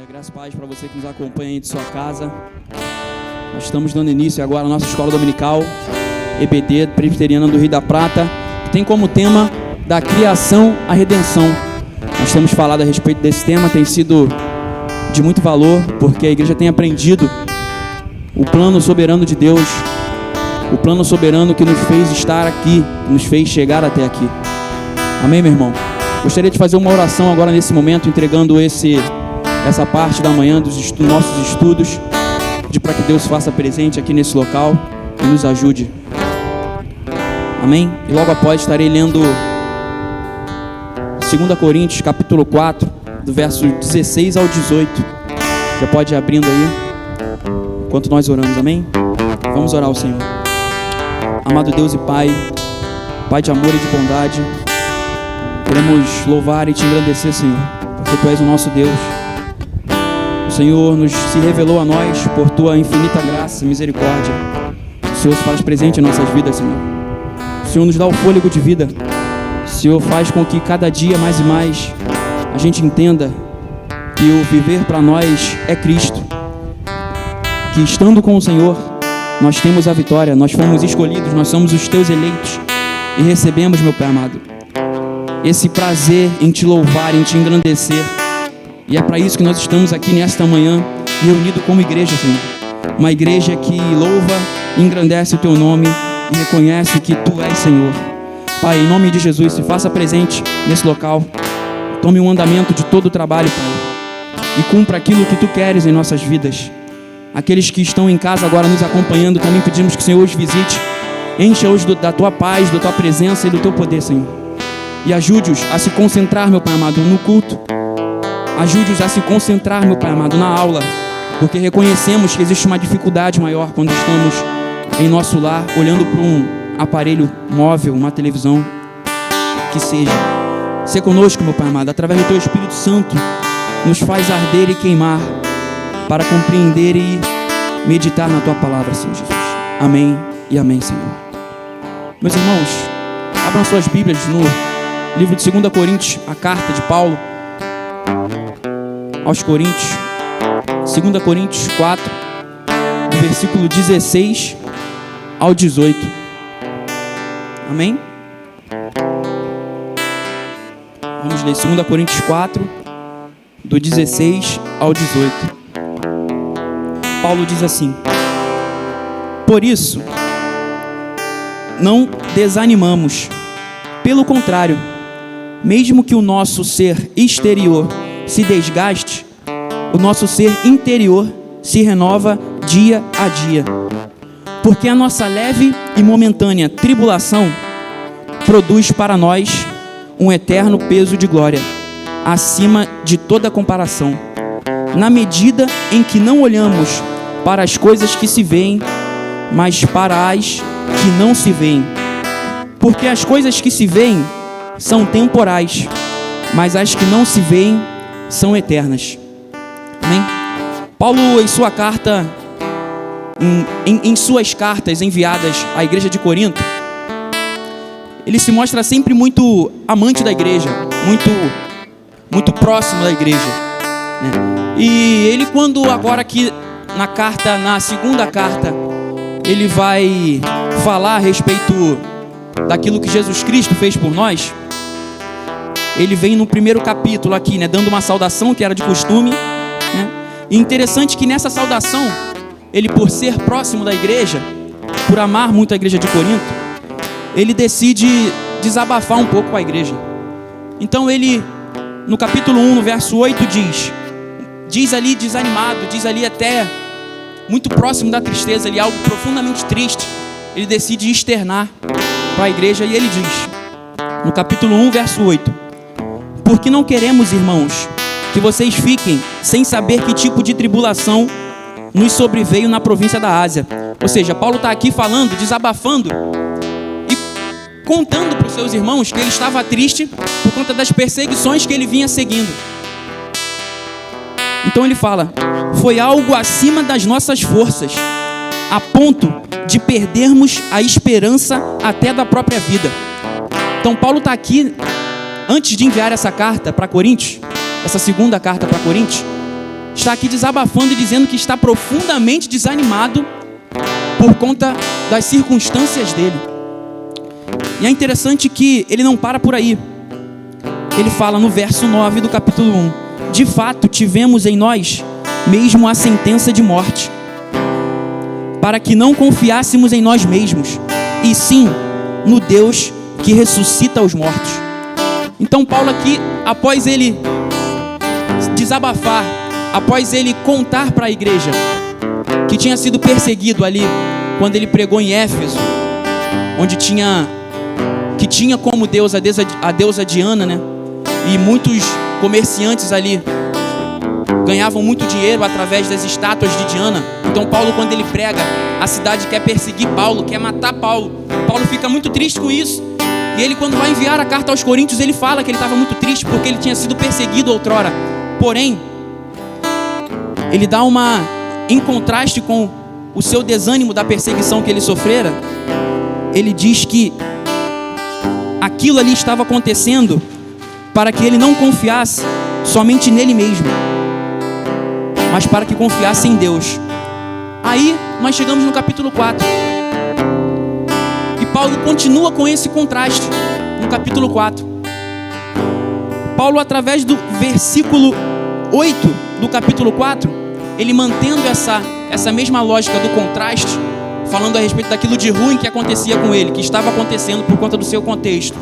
Graças e paz para você que nos acompanha aí de sua casa. Nós estamos dando início agora à nossa escola dominical, EBD, Presbiteriana do Rio da Prata, que tem como tema da criação à redenção. Nós temos falado a respeito desse tema, tem sido de muito valor, porque a igreja tem aprendido o plano soberano de Deus, o plano soberano que nos fez estar aqui, que nos fez chegar até aqui. Amém, meu irmão? Gostaria de fazer uma oração agora nesse momento, entregando essa parte da manhã dos nossos estudos, pedir para que Deus se faça presente aqui nesse local e nos ajude. Amém? E logo após estarei lendo 2 Coríntios capítulo 4, do verso 16 ao 18. Já pode ir abrindo aí, enquanto nós oramos, amém? Vamos orar ao Senhor. Amado Deus e Pai, Pai de amor e de bondade, queremos louvar e te engrandecer, Senhor, porque Tu és o nosso Deus. O Senhor se revelou a nós por Tua infinita graça e misericórdia. O Senhor se faz presente em nossas vidas, Senhor. O Senhor nos dá o fôlego de vida. O Senhor faz com que cada dia mais e mais a gente entenda que o viver para nós é Cristo. Que estando com o Senhor, nós temos a vitória. Nós fomos escolhidos, nós somos os Teus eleitos e recebemos, meu Pai amado, esse prazer em Te louvar, em Te engrandecer. E é para isso que nós estamos aqui nesta manhã, reunidos como igreja, Senhor. Uma igreja que louva, engrandece o Teu nome e reconhece que Tu és Senhor. Pai, em nome de Jesus, se faça presente nesse local. Tome o andamento de todo o trabalho, Pai, e cumpra aquilo que Tu queres em nossas vidas. Aqueles que estão em casa agora nos acompanhando, também pedimos que o Senhor os visite. Encha-os da Tua paz, da Tua presença e do Teu poder, Senhor. E ajude-os a se concentrar, meu Pai amado, no culto. Ajude-os a se concentrar, meu Pai amado, na aula, porque reconhecemos que existe uma dificuldade maior quando estamos em nosso lar, olhando para um aparelho móvel, uma televisão, que seja. Se conosco, meu Pai amado, através do Teu Espírito Santo, nos faz arder e queimar, para compreender e meditar na Tua palavra, Senhor Jesus. Amém e amém, Senhor. Meus irmãos, abram suas Bíblias no livro de 2 Coríntios, a carta de Paulo aos Coríntios, 2 Coríntios 4, do versículo 16 ao 18. Amém? Vamos ler 2 Coríntios 4, do 16 ao 18. Paulo diz assim: por isso, não desanimamos. Pelo contrário, mesmo que o nosso ser exterior se desgaste, o nosso ser interior se renova dia a dia. Porque a nossa leve e momentânea tribulação produz para nós um eterno peso de glória, acima de toda comparação, na medida em que não olhamos para as coisas que se veem, mas para as que não se veem. Porque as coisas que se veem são temporais, mas as que não se veem são eternas. Amém? Paulo, em sua carta, em suas cartas enviadas à igreja de Corinto, ele se mostra sempre muito amante da igreja, muito próximo da igreja, né? E ele, quando agora aqui na segunda carta, ele vai falar a respeito daquilo que Jesus Cristo fez por nós. Ele vem no primeiro capítulo aqui, né, dando uma saudação que era de costume, né? E interessante que nessa saudação, ele, por ser próximo da igreja, por amar muito a igreja de Corinto, ele decide desabafar um pouco com a igreja. Então ele, no capítulo 1, no verso 8, diz ali desanimado, diz ali até muito próximo da tristeza, ali algo profundamente triste, ele decide externar para a igreja, e ele diz, no capítulo 1, verso 8: porque não queremos, irmãos, que vocês fiquem sem saber que tipo de tribulação nos sobreveio na província da Ásia. Ou seja, Paulo está aqui falando, desabafando e contando para os seus irmãos que ele estava triste por conta das perseguições que ele vinha seguindo. Então ele fala: foi algo acima das nossas forças, a ponto de perdermos a esperança até da própria vida. Então Paulo está aqui, antes de enviar essa carta para Coríntios, essa segunda carta para Coríntios, está aqui desabafando e dizendo que está profundamente desanimado por conta das circunstâncias dele. E é interessante que ele não para por aí. Ele fala no verso 9 do capítulo 1: de fato, tivemos em nós mesmo a sentença de morte, para que não confiássemos em nós mesmos, e sim no Deus que ressuscita os mortos. Então Paulo aqui, após ele desabafar, após ele contar para a igreja que tinha sido perseguido ali, quando ele pregou em Éfeso, onde tinha como Deus a deusa Diana, né? E muitos comerciantes ali ganhavam muito dinheiro através das estátuas de Diana. Então Paulo, quando ele prega, a cidade quer perseguir Paulo, quer matar Paulo. Paulo fica muito triste com isso. E ele, quando vai enviar a carta aos Coríntios, ele fala que ele estava muito triste porque ele tinha sido perseguido outrora. Porém, ele dá em contraste com o seu desânimo da perseguição que ele sofrera, ele diz que aquilo ali estava acontecendo para que ele não confiasse somente nele mesmo, mas para que confiasse em Deus. Aí nós chegamos no capítulo 4. E Paulo continua com esse contraste no capítulo 4. Paulo, através do versículo 8 do capítulo 4, ele mantendo essa mesma lógica do contraste, falando a respeito daquilo de ruim que acontecia com ele, que estava acontecendo por conta do seu contexto,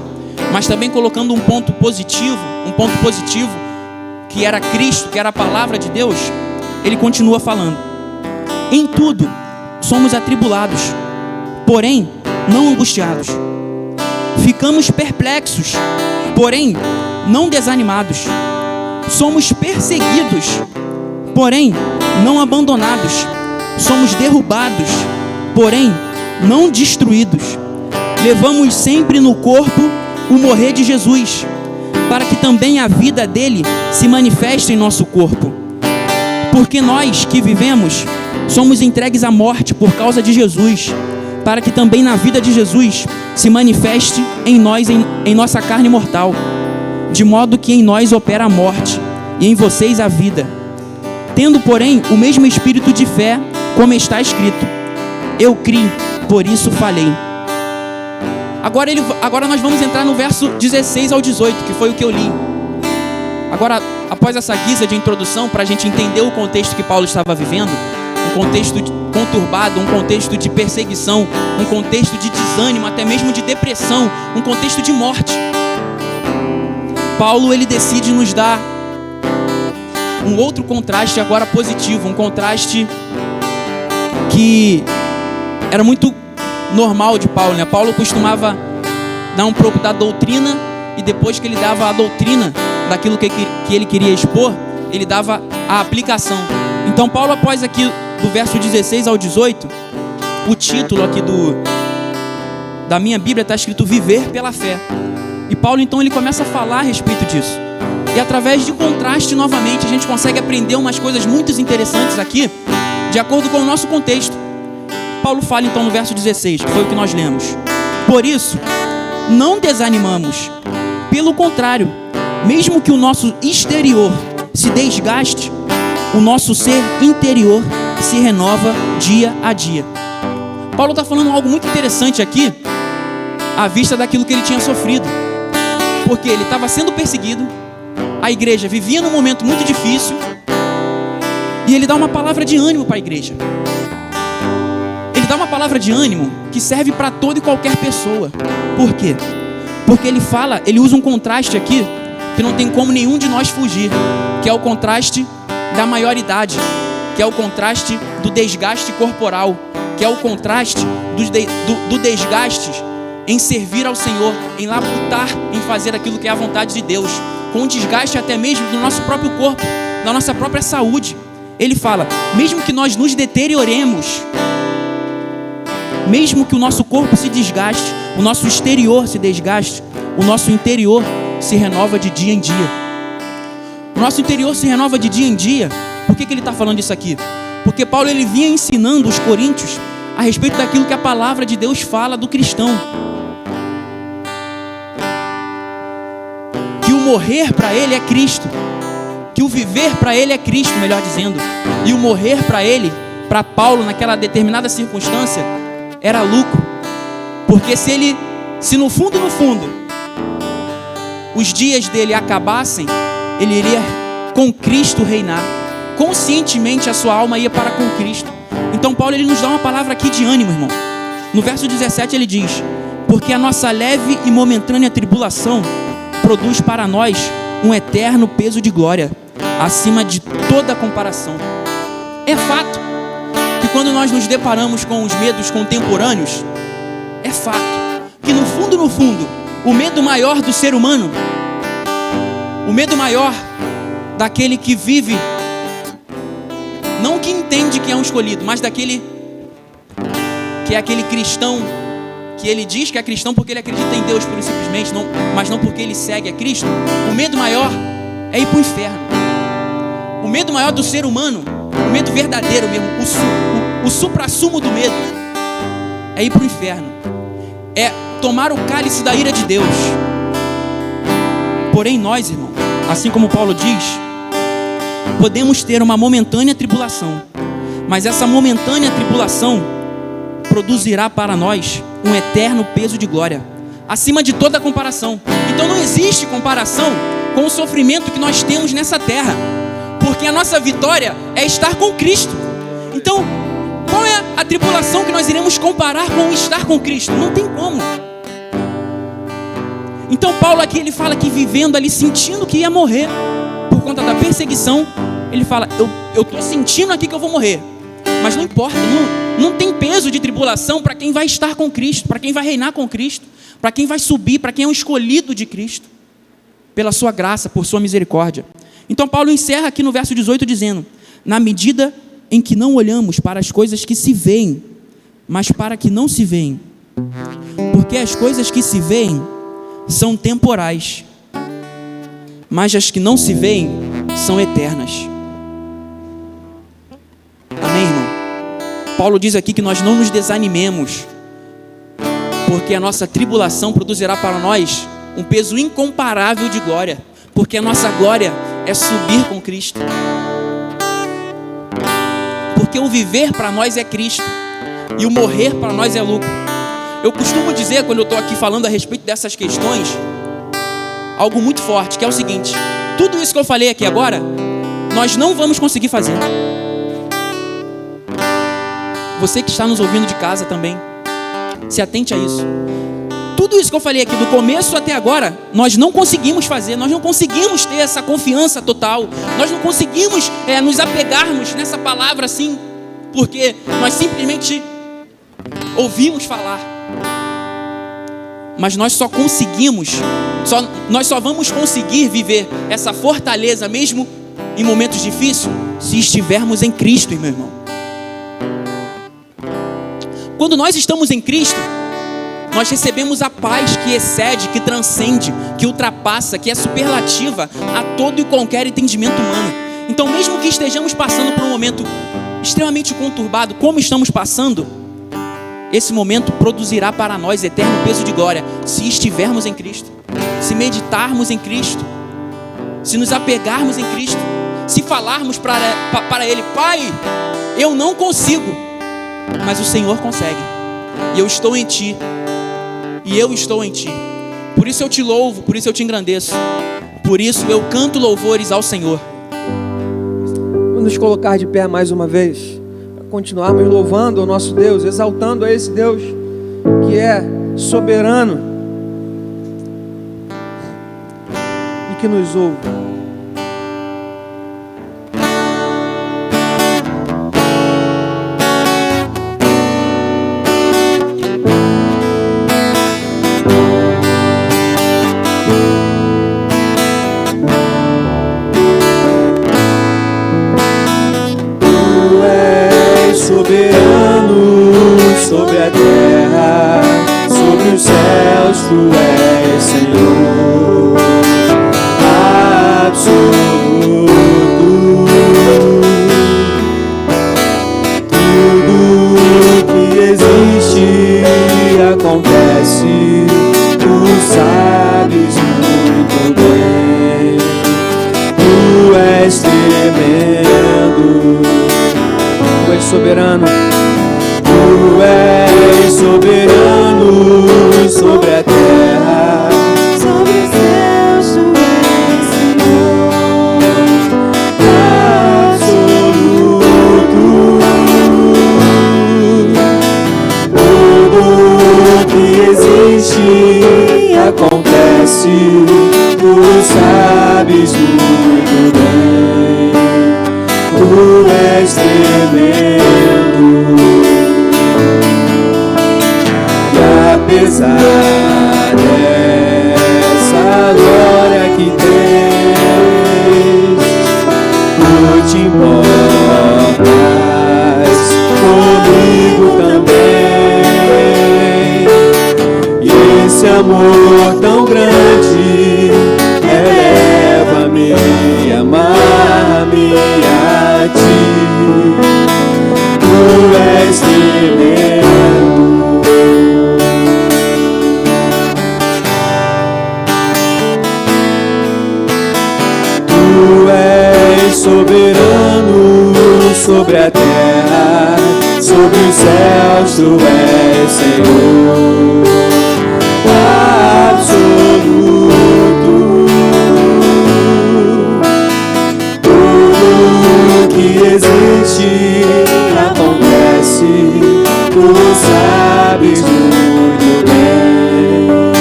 mas também colocando um ponto positivo, que era Cristo, que era a palavra de Deus. Ele continua falando: em tudo somos atribulados, porém não angustiados. Ficamos perplexos, porém não desanimados. Somos perseguidos, porém não abandonados. Somos derrubados, porém não destruídos. Levamos sempre no corpo o morrer de Jesus, para que também a vida dele se manifeste em nosso corpo. Porque nós que vivemos somos entregues à morte por causa de Jesus, para que também na vida de Jesus se manifeste em nós, em nossa carne mortal, de modo que em nós opera a morte e em vocês a vida. Tendo, porém, o mesmo espírito de fé, como está escrito: eu criei, por isso falei. Agora nós vamos entrar no verso 16 ao 18, que foi o que eu li. Agora, após essa guisa de introdução, para a gente entender o contexto que Paulo estava vivendo, um contexto conturbado, um contexto de perseguição, um contexto de desânimo, até mesmo de depressão, um contexto de morte, Paulo, ele decide nos dar um outro contraste agora positivo, um contraste que era muito normal de Paulo, né? Paulo costumava dar um pouco da doutrina, e depois que ele dava a doutrina daquilo que ele queria expor, ele dava a aplicação. Então Paulo, após aqui do verso 16 ao 18, o título aqui da minha Bíblia está escrito Viver pela Fé. E Paulo então ele começa a falar a respeito disso. E através de contraste novamente a gente consegue aprender umas coisas muito interessantes aqui, de acordo com o nosso contexto. Paulo fala então no verso 16, que foi o que nós lemos: por isso, não desanimamos. Pelo contrário, mesmo que o nosso exterior se desgaste, o nosso ser interior se renova dia a dia. Paulo está falando algo muito interessante aqui, à vista daquilo que ele tinha sofrido. Porque ele estava sendo perseguido, a igreja vivia num momento muito difícil, e ele dá uma palavra de ânimo para a igreja. Ele dá uma palavra de ânimo que serve para toda e qualquer pessoa. Por quê? Porque ele usa um contraste aqui que não tem como nenhum de nós fugir, que é o contraste da maioridade, que é o contraste do desgaste corporal, que é o contraste do desgaste em servir ao Senhor, em labutar, em fazer aquilo que é a vontade de Deus, com o desgaste até mesmo do nosso próprio corpo, da nossa própria saúde. Ele fala, mesmo que nós nos deterioremos, mesmo que o nosso corpo se desgaste, o nosso exterior se desgaste, o nosso interior se renova de dia em dia. O nosso interior se renova de dia em dia. Por que ele está falando isso aqui? Porque Paulo ele vinha ensinando os coríntios a respeito daquilo que a palavra de Deus fala do cristão. Que o morrer para ele é Cristo. que o viver para ele é Cristo, melhor dizendo, e o morrer para ele, para Paulo, naquela determinada circunstância, era lucro. Porque se no fundo, os dias dele acabassem, ele iria com Cristo reinar. Conscientemente a sua alma ia para com Cristo. Então Paulo, ele nos dá uma palavra aqui de ânimo, irmão. No verso 17 ele diz: porque a nossa leve e momentânea tribulação produz para nós um eterno peso de glória, acima de toda comparação. É fato que quando nós nos deparamos com os medos contemporâneos, é fato que no fundo, o medo maior do ser humano, o medo maior daquele que vive, não que entende que é um escolhido, mas daquele que é aquele cristão, que ele diz que é cristão porque ele acredita em Deus pura e simplesmente, mas não porque ele segue a Cristo. O medo maior é ir para o inferno. O medo maior do ser humano, o medo verdadeiro mesmo, o suprassumo do medo, é ir para o inferno, é tomar o cálice da ira de Deus. Porém nós, irmão, assim como Paulo diz, podemos ter uma momentânea tribulação, mas essa momentânea tribulação produzirá para nós um eterno peso de glória, acima de toda comparação. Então não existe comparação com o sofrimento que nós temos nessa terra, porque a nossa vitória é estar com Cristo. Então, qual é a tribulação que nós iremos comparar com estar com Cristo? Não tem como. Então Paulo aqui, ele fala que vivendo ali, sentindo que ia morrer por conta da perseguição, ele fala, eu estou sentindo aqui que eu vou morrer, mas não importa, não tem peso de tribulação para quem vai estar com Cristo, para quem vai reinar com Cristo, para quem vai subir, para quem é um escolhido de Cristo, pela sua graça, por sua misericórdia. Então Paulo encerra aqui no verso 18 dizendo: na medida em que não olhamos para as coisas que se veem, mas para que não se veem, porque as coisas que se veem são temporais, mas as que não se veem são eternas. Amém, irmão? Paulo diz aqui que nós não nos desanimemos, porque a nossa tribulação produzirá para nós um peso incomparável de glória, porque a nossa glória é subir com Cristo, porque o viver para nós é Cristo e o morrer para nós é lucro. Eu costumo dizer, quando eu estou aqui falando a respeito dessas questões, algo muito forte, que é o seguinte: tudo isso que eu falei aqui agora, nós não vamos conseguir fazer. Você que está nos ouvindo de casa também, se atente a isso. Tudo isso que eu falei aqui, do começo até agora, nós não conseguimos fazer, nós não conseguimos ter essa confiança total, nós não conseguimos nos apegarmos nessa palavra assim, porque nós simplesmente ouvimos falar. Mas nós só vamos conseguir viver essa fortaleza mesmo em momentos difíceis se estivermos em Cristo, meu irmão. Quando nós estamos em Cristo, nós recebemos a paz que excede, que transcende, que ultrapassa, que é superlativa a todo e qualquer entendimento humano. Então, mesmo que estejamos passando por um momento extremamente conturbado, como estamos passando, esse momento produzirá para nós eterno peso de glória, se estivermos em Cristo, se meditarmos em Cristo, se nos apegarmos em Cristo, se falarmos para Ele: Pai, eu não consigo, mas o Senhor consegue, e eu estou em Ti, e eu estou em Ti. Por isso eu Te louvo, por isso eu Te engrandeço, por isso eu canto louvores ao Senhor. Vamos nos colocar de pé mais uma vez, para continuarmos louvando ao nosso Deus, exaltando a esse Deus que é soberano e que nos ouve. Sobre a terra, sobre os céus, Tu és Senhor absoluto. Tudo que existe acontece, Tu sabes muito bem. Tu és soberano. Tu és soberano sobre a terra, Sobre os céus tu és Senhor. absoluto. Tudo que existe acontece, tu sabes muito bem. Tu és tremendo. E apesar dessa glória que tens, tu te importas comigo também. E esse amor tão grande eleva-me, amar-me a ti. Tu és tremendo. Tu és soberano sobre a terra, sobre os céus, tu és Senhor absoluto. Tudo que existe acontece, tu sabes muito bem.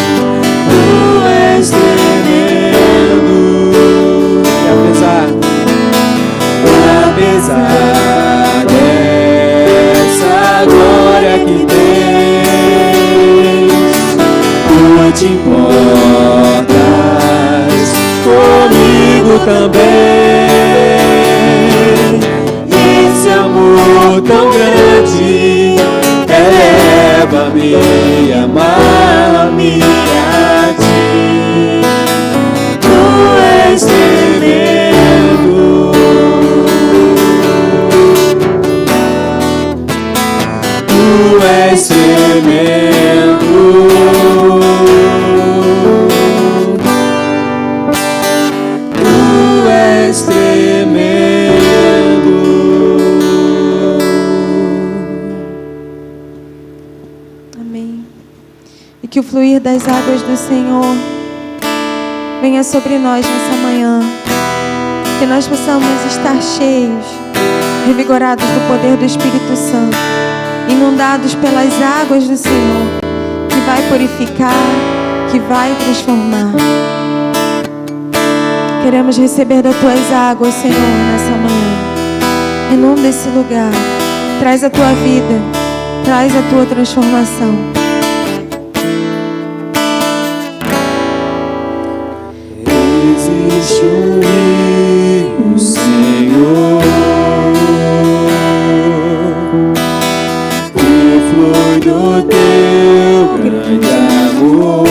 Tu és tremendo. E apesar dessa glória que tens, tu te importas comigo também. Esse amor tão grande eleva-me, amar-me a ti. Tu és tremendo. Tu és tremendo. Tu és tremendo. Amém. E que o fluir das águas do Senhor venha sobre nós nessa manhã. Que nós possamos estar cheios, revigorados do poder do Espírito Santo, inundados pelas águas do Senhor, que vai purificar, que vai transformar. Queremos receber das tuas águas, Senhor, nessa manhã. Inunda esse lugar, traz a tua vida, traz a tua transformação. Existe um rio, Senhor, que flui do teu grande amor.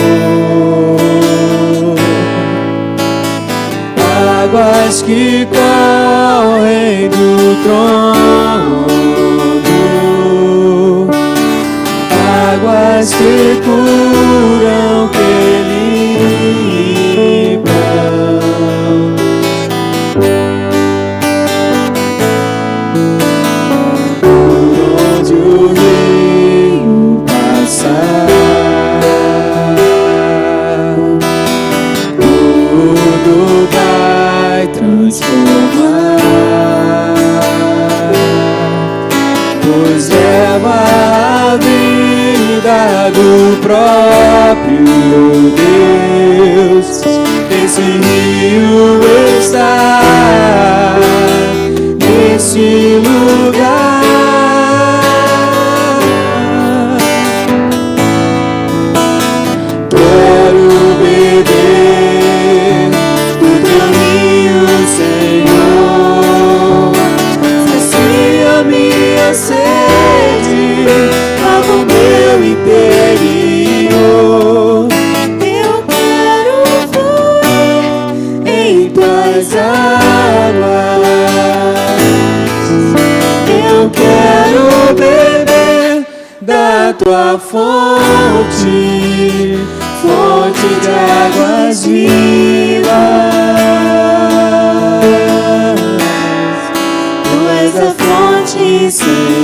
Águas que correm do trono, águas que curam, que nos leva à vida do próprio Deus. Esse rio está nesse lugar. Quero beber do teu rio, Senhor. Sacia minha sede, lava o meu interior. Eu quero fluir em tuas águas. Eu quero beber da tua fonte, fonte de águas vivas. Tu és a fonte, Senhor.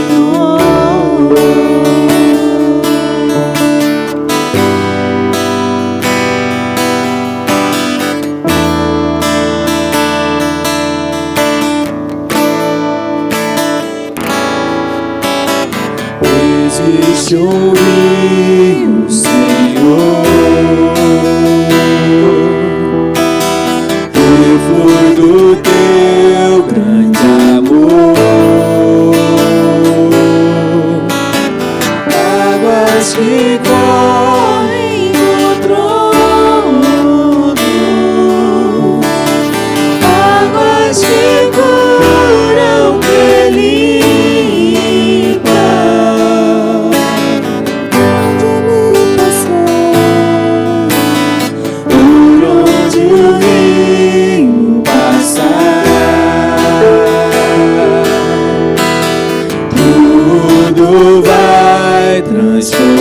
te ouvir, Senhor. E flui do teu grande amor, águas que correm do trono, águas que curam, que limpam. Por onde o rio passar, tudo vai transformar,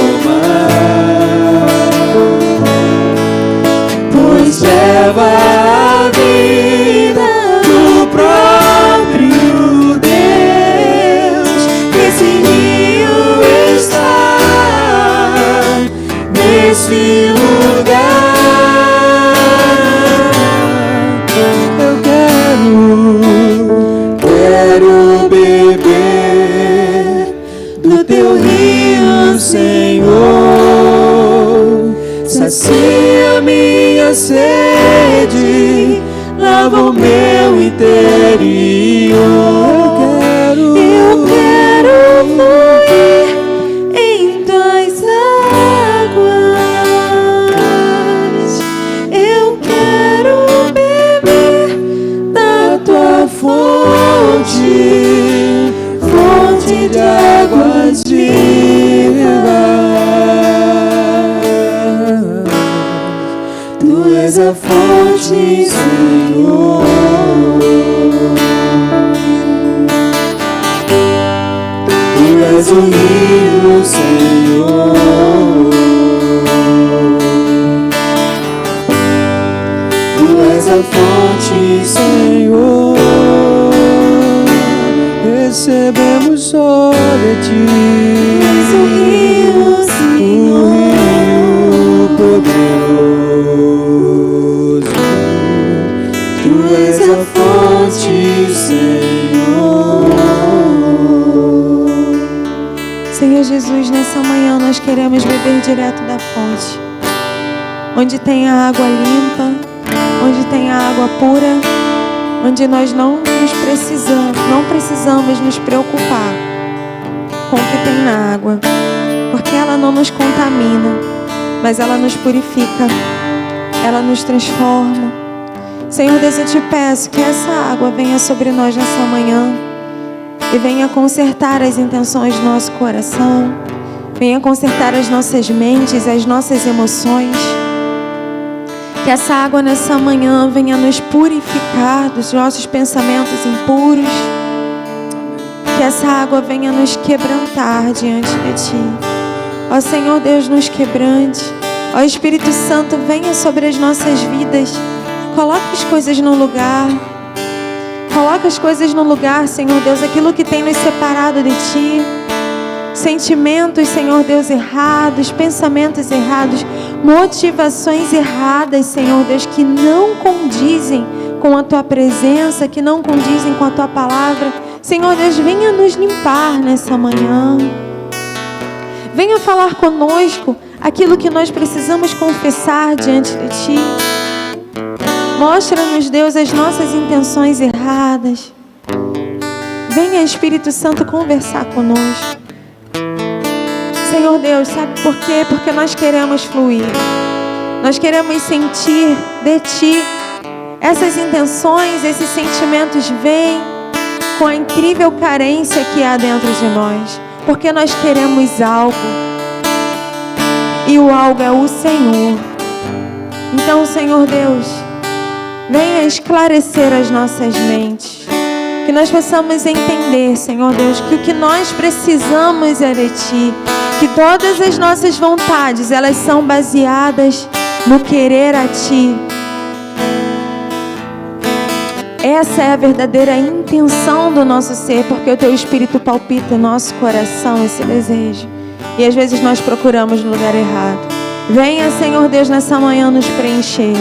pois leva a vida do próprio Deus. Esse rio está nesse lugar. Eu quero beber do teu rio, Senhor. Sacia minha sede, lava o meu interior. Eu quero fluir em tuas águas. Eu quero beber da tua fonte, fonte de águas vivas. Tu és a fonte, Senhor. Tu és o rio, Senhor. Tu és a fonte, Senhor. Recebemos só de ti. Tu és o rio, Senhor. O rio poderoso. Tu és a fonte, Senhor. Senhor Jesus, nessa manhã nós queremos beber direto da fonte, onde tem a água limpa, onde tem a água pura, onde nós não precisamos nos preocupar com o que tem na água, porque ela não nos contamina, mas ela nos purifica, ela nos transforma. Senhor Deus, eu te peço que essa água venha sobre nós nessa manhã e venha consertar as intenções do nosso coração, venha consertar as nossas mentes, as nossas emoções. Que essa água nessa manhã venha nos purificar dos nossos pensamentos impuros. Que essa água venha nos quebrantar diante de Ti. Ó Senhor Deus, nos quebrante. Ó Espírito Santo, venha sobre as nossas vidas. Coloca as coisas no lugar. Coloca as coisas no lugar, Senhor Deus, aquilo que tem nos separado de Ti. Sentimentos, Senhor Deus, errados, pensamentos errados, motivações erradas, Senhor Deus, que não condizem com a Tua presença, que não condizem com a Tua palavra. Senhor Deus, venha nos limpar nessa manhã. Venha falar conosco aquilo que nós precisamos confessar diante de Ti. Mostra-nos, Deus, as nossas intenções erradas. Venha, Espírito Santo, conversar conosco. Senhor Deus, sabe por quê? Porque nós queremos fluir. Nós queremos sentir de Ti. Essas intenções, esses sentimentos vêm com a incrível carência que há dentro de nós. Porque nós queremos algo. E o algo é o Senhor. Então, Senhor Deus, venha esclarecer as nossas mentes. Que nós possamos entender, Senhor Deus, que o que nós precisamos é de Ti. Que todas as nossas vontades, elas são baseadas no querer a Ti. Essa é a verdadeira intenção do nosso ser, porque o Teu Espírito palpita no nosso coração esse desejo. E às vezes nós procuramos no lugar errado. Venha, Senhor Deus, nessa manhã nos preencher.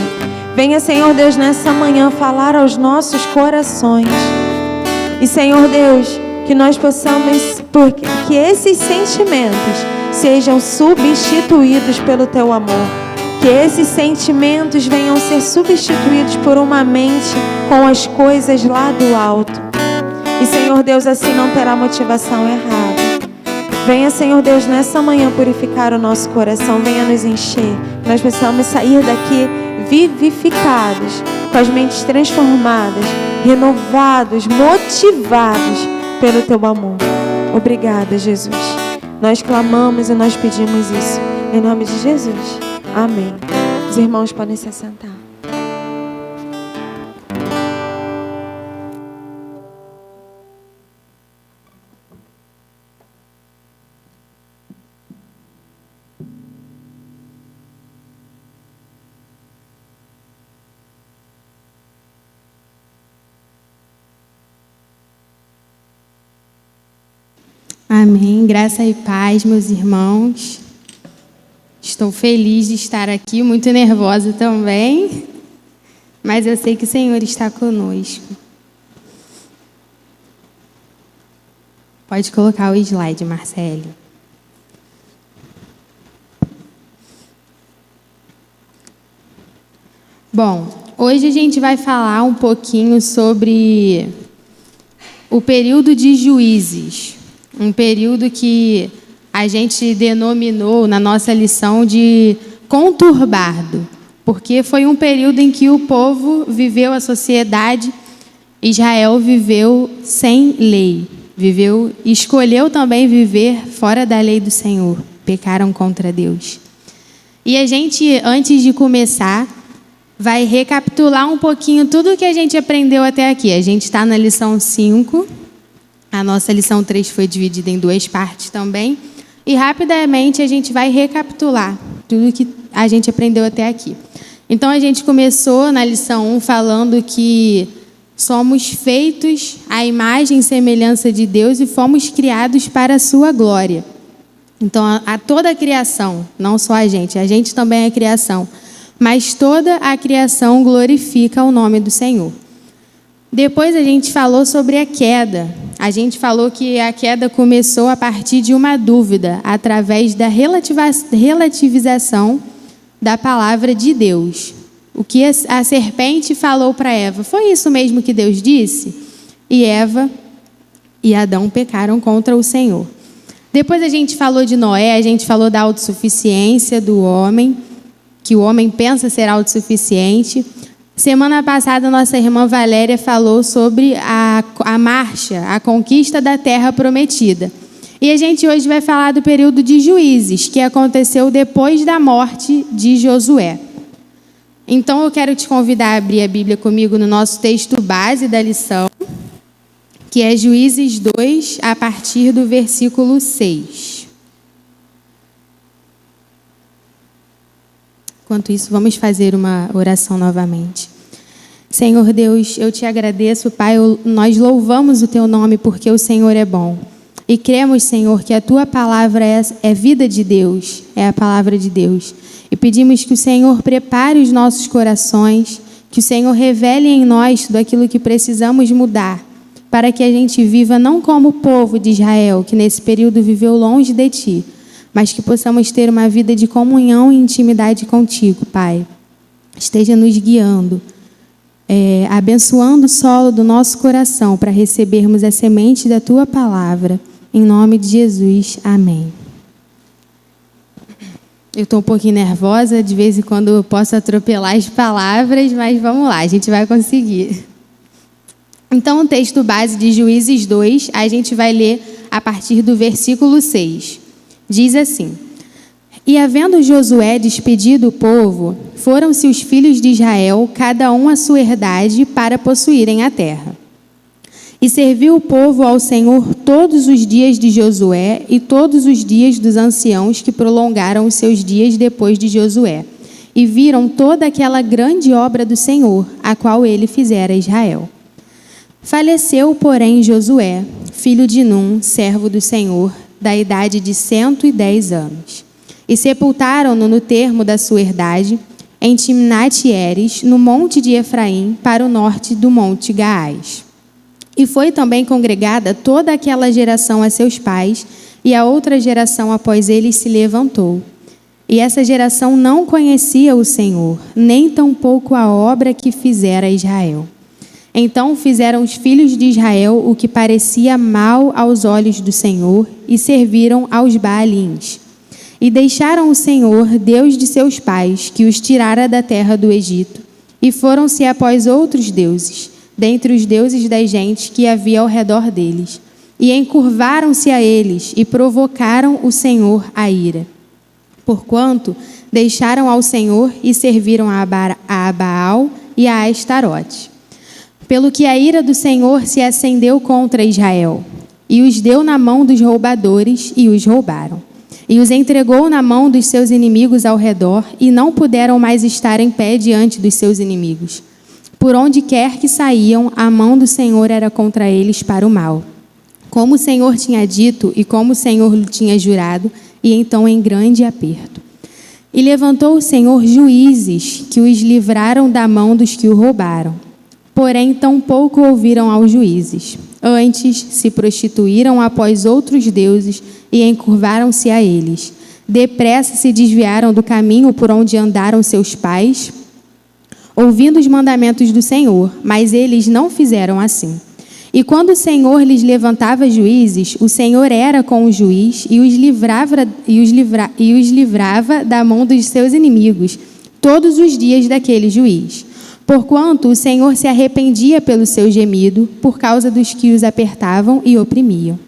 Venha, Senhor Deus, nessa manhã falar aos nossos corações. E, Senhor Deus, que nós possamos, porque que esses sentimentos sejam substituídos pelo teu amor. Que esses sentimentos venham ser substituídos por uma mente com as coisas lá do alto. E, Senhor Deus, assim não terá motivação errada. Venha, Senhor Deus, nessa manhã purificar o nosso coração. Venha nos encher. Nós precisamos sair daqui vivificados, com as mentes transformadas, renovados, motivados pelo teu amor. Obrigada, Jesus. Nós clamamos e nós pedimos isso em nome de Jesus. Amém. Os irmãos podem se assentar. Amém. Graça e paz, meus irmãos. Estou feliz de estar aqui, muito nervosa também, mas eu sei que o Senhor está conosco. Pode colocar o slide, Marcelo. Bom, hoje a gente vai falar um pouquinho sobre o período de Juízes. Um período que a gente denominou na nossa lição de conturbado, porque foi um período em que o povo viveu, a sociedade, Israel viveu sem lei, escolheu também viver fora da lei do Senhor, pecaram contra Deus. E a gente, antes de começar, vai recapitular um pouquinho tudo o que a gente aprendeu até aqui. A gente está na lição 5. A nossa lição 3 foi dividida em 2 partes também. E rapidamente a gente vai recapitular tudo que a gente aprendeu até aqui. Então a gente começou na lição 1 falando que somos feitos à imagem e semelhança de Deus e fomos criados para a sua glória. Então a toda a criação, não só a gente também é criação, mas toda a criação glorifica o nome do Senhor. Depois a gente falou sobre a queda. A gente falou que a queda começou a partir de uma dúvida, através da relativização da palavra de Deus. O que a serpente falou para Eva, foi isso mesmo que Deus disse? E Eva e Adão pecaram contra o Senhor. Depois a gente falou de Noé, a gente falou da autossuficiência do homem, que o homem pensa ser autossuficiente. Semana passada, nossa irmã Valéria falou sobre a marcha, a conquista da terra prometida. E a gente hoje vai falar do período de Juízes, que aconteceu depois da morte de Josué. Então, eu quero te convidar a abrir a Bíblia comigo no nosso texto base da lição, que é Juízes 2, a partir do versículo 6. Enquanto isso, vamos fazer uma oração novamente. Senhor Deus, eu te agradeço, Pai, nós louvamos o teu nome porque o Senhor é bom. E cremos, Senhor, que a tua palavra é vida de Deus, é a palavra de Deus. E pedimos que o Senhor prepare os nossos corações, que o Senhor revele em nós tudo aquilo que precisamos mudar, para que a gente viva não como o povo de Israel, que nesse período viveu longe de ti, mas que possamos ter uma vida de comunhão e intimidade contigo, Pai. Esteja nos guiando, abençoando o solo do nosso coração para recebermos a semente da tua palavra. Em nome de Jesus, amém. Eu estou um pouquinho nervosa, de vez em quando eu posso atropelar as palavras, mas vamos lá, a gente vai conseguir. Então, o texto base de Juízes 2, a gente vai ler a partir do versículo 6. Diz assim: E havendo Josué despedido o povo, foram-se os filhos de Israel, cada um a sua herdade, para possuírem a terra. E serviu o povo ao Senhor todos os dias de Josué e todos os dias dos anciãos que prolongaram os seus dias depois de Josué, e viram toda aquela grande obra do Senhor, a qual ele fizera a Israel. Faleceu, porém, Josué, filho de Num, servo do Senhor, da idade de 110 anos. E sepultaram-no no termo da sua herdade, em Timnat-Heres, no monte de Efraim, para o norte do monte Gaás. E foi também congregada toda aquela geração a seus pais, e a outra geração após eles se levantou. E essa geração não conhecia o Senhor, nem tampouco a obra que fizera Israel. Então fizeram os filhos de Israel o que parecia mal aos olhos do Senhor, e serviram aos Baalins. E deixaram o Senhor, Deus de seus pais, que os tirara da terra do Egito, e foram-se após outros deuses, dentre os deuses das gentes que havia ao redor deles. E encurvaram-se a eles, e provocaram o Senhor a ira. Porquanto deixaram ao Senhor e serviram a Baal e a Astarote. Pelo que a ira do Senhor se acendeu contra Israel, e os deu na mão dos roubadores, e os roubaram. E os entregou na mão dos seus inimigos ao redor, e não puderam mais estar em pé diante dos seus inimigos. Por onde quer que saíam, a mão do Senhor era contra eles para o mal. Como o Senhor tinha dito, e como o Senhor lhe tinha jurado, e então em grande aperto. E levantou o Senhor juízes, que os livraram da mão dos que o roubaram. Porém, tampouco ouviram aos juízes. Antes, se prostituíram após outros deuses e encurvaram-se a eles. Depressa se desviaram do caminho por onde andaram seus pais, ouvindo os mandamentos do Senhor, mas eles não fizeram assim. E quando o Senhor lhes levantava juízes, o Senhor era com o juiz e os livrava da mão dos seus inimigos todos os dias daquele juiz. Porquanto o Senhor se arrependia pelo seu gemido, por causa dos que os apertavam e oprimiam.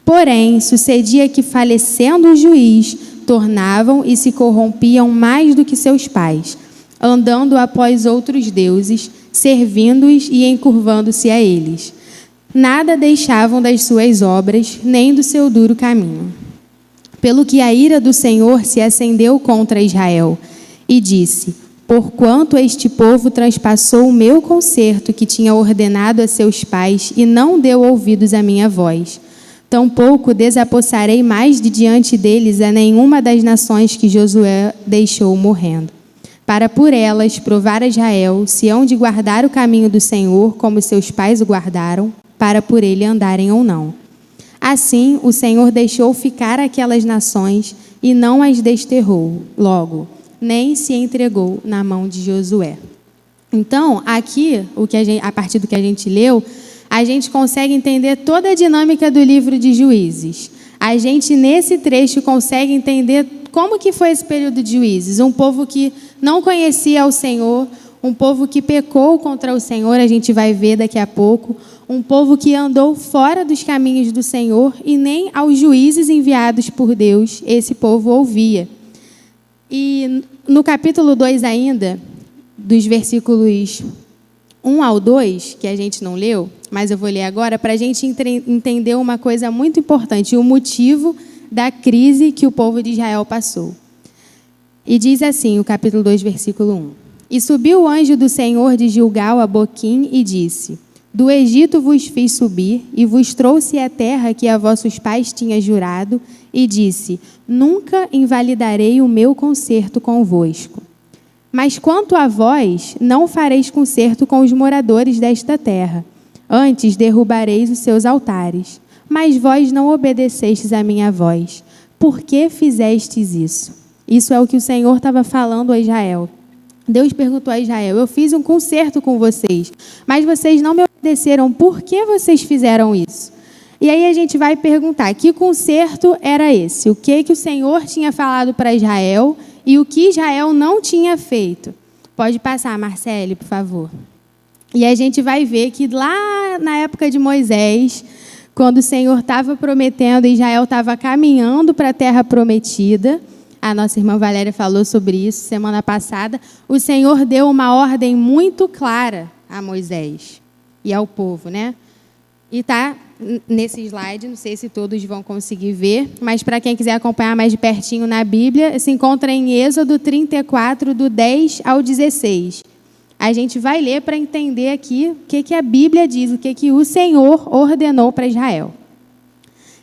Porém, sucedia que, falecendo o juiz, tornavam e se corrompiam mais do que seus pais, andando após outros deuses, servindo-os e encurvando-se a eles. Nada deixavam das suas obras, nem do seu duro caminho. Pelo que a ira do Senhor se acendeu contra Israel, e disse: porquanto este povo transpassou o meu concerto que tinha ordenado a seus pais, e não deu ouvidos à minha voz. Tampouco desapossarei mais de diante deles a nenhuma das nações que Josué deixou morrendo, para por elas provar a Israel se hão de guardar o caminho do Senhor, como seus pais o guardaram, para por ele andarem ou não. Assim, o Senhor deixou ficar aquelas nações e não as desterrou logo, nem se entregou na mão de Josué. Então, aqui, a partir do que a gente leu, a gente consegue entender toda a dinâmica do livro de Juízes. A gente, nesse trecho, consegue entender como que foi esse período de Juízes. Um povo que não conhecia o Senhor, um povo que pecou contra o Senhor, a gente vai ver daqui a pouco. Um povo que andou fora dos caminhos do Senhor e nem aos juízes enviados por Deus esse povo ouvia. E no capítulo 2 ainda, dos versículos 1 ao 2, que a gente não leu, mas eu vou ler agora, para a gente entender uma coisa muito importante, o motivo da crise que o povo de Israel passou. E diz assim, o capítulo 2, versículo 1. E subiu o anjo do Senhor de Gilgal a Boquim e disse: do Egito vos fiz subir, e vos trouxe a terra que a vossos pais tinha jurado, e disse: nunca invalidarei o meu concerto convosco. Mas quanto a vós, não fareis concerto com os moradores desta terra. Antes derrubareis os seus altares. Mas vós não obedecestes à minha voz. Por que fizestes isso? Isso é o que o Senhor estava falando a Israel. Deus perguntou a Israel: eu fiz um concerto com vocês, mas vocês não me obedeceram. Por que vocês fizeram isso? E aí a gente vai perguntar, que concerto era esse? O que o Senhor tinha falado para Israel e o que Israel não tinha feito? Pode passar, Marcele, por favor. E a gente vai ver que lá na época de Moisés, quando o Senhor estava prometendo, Israel estava caminhando para a terra prometida, a nossa irmã Valéria falou sobre isso semana passada, o Senhor deu uma ordem muito clara a Moisés e ao povo, né? E está nesse slide, não sei se todos vão conseguir ver, mas para quem quiser acompanhar mais de pertinho na Bíblia, se encontra em Êxodo 34, do 10 ao 16. A gente vai ler para entender aqui o que a Bíblia diz, o que o Senhor ordenou para Israel.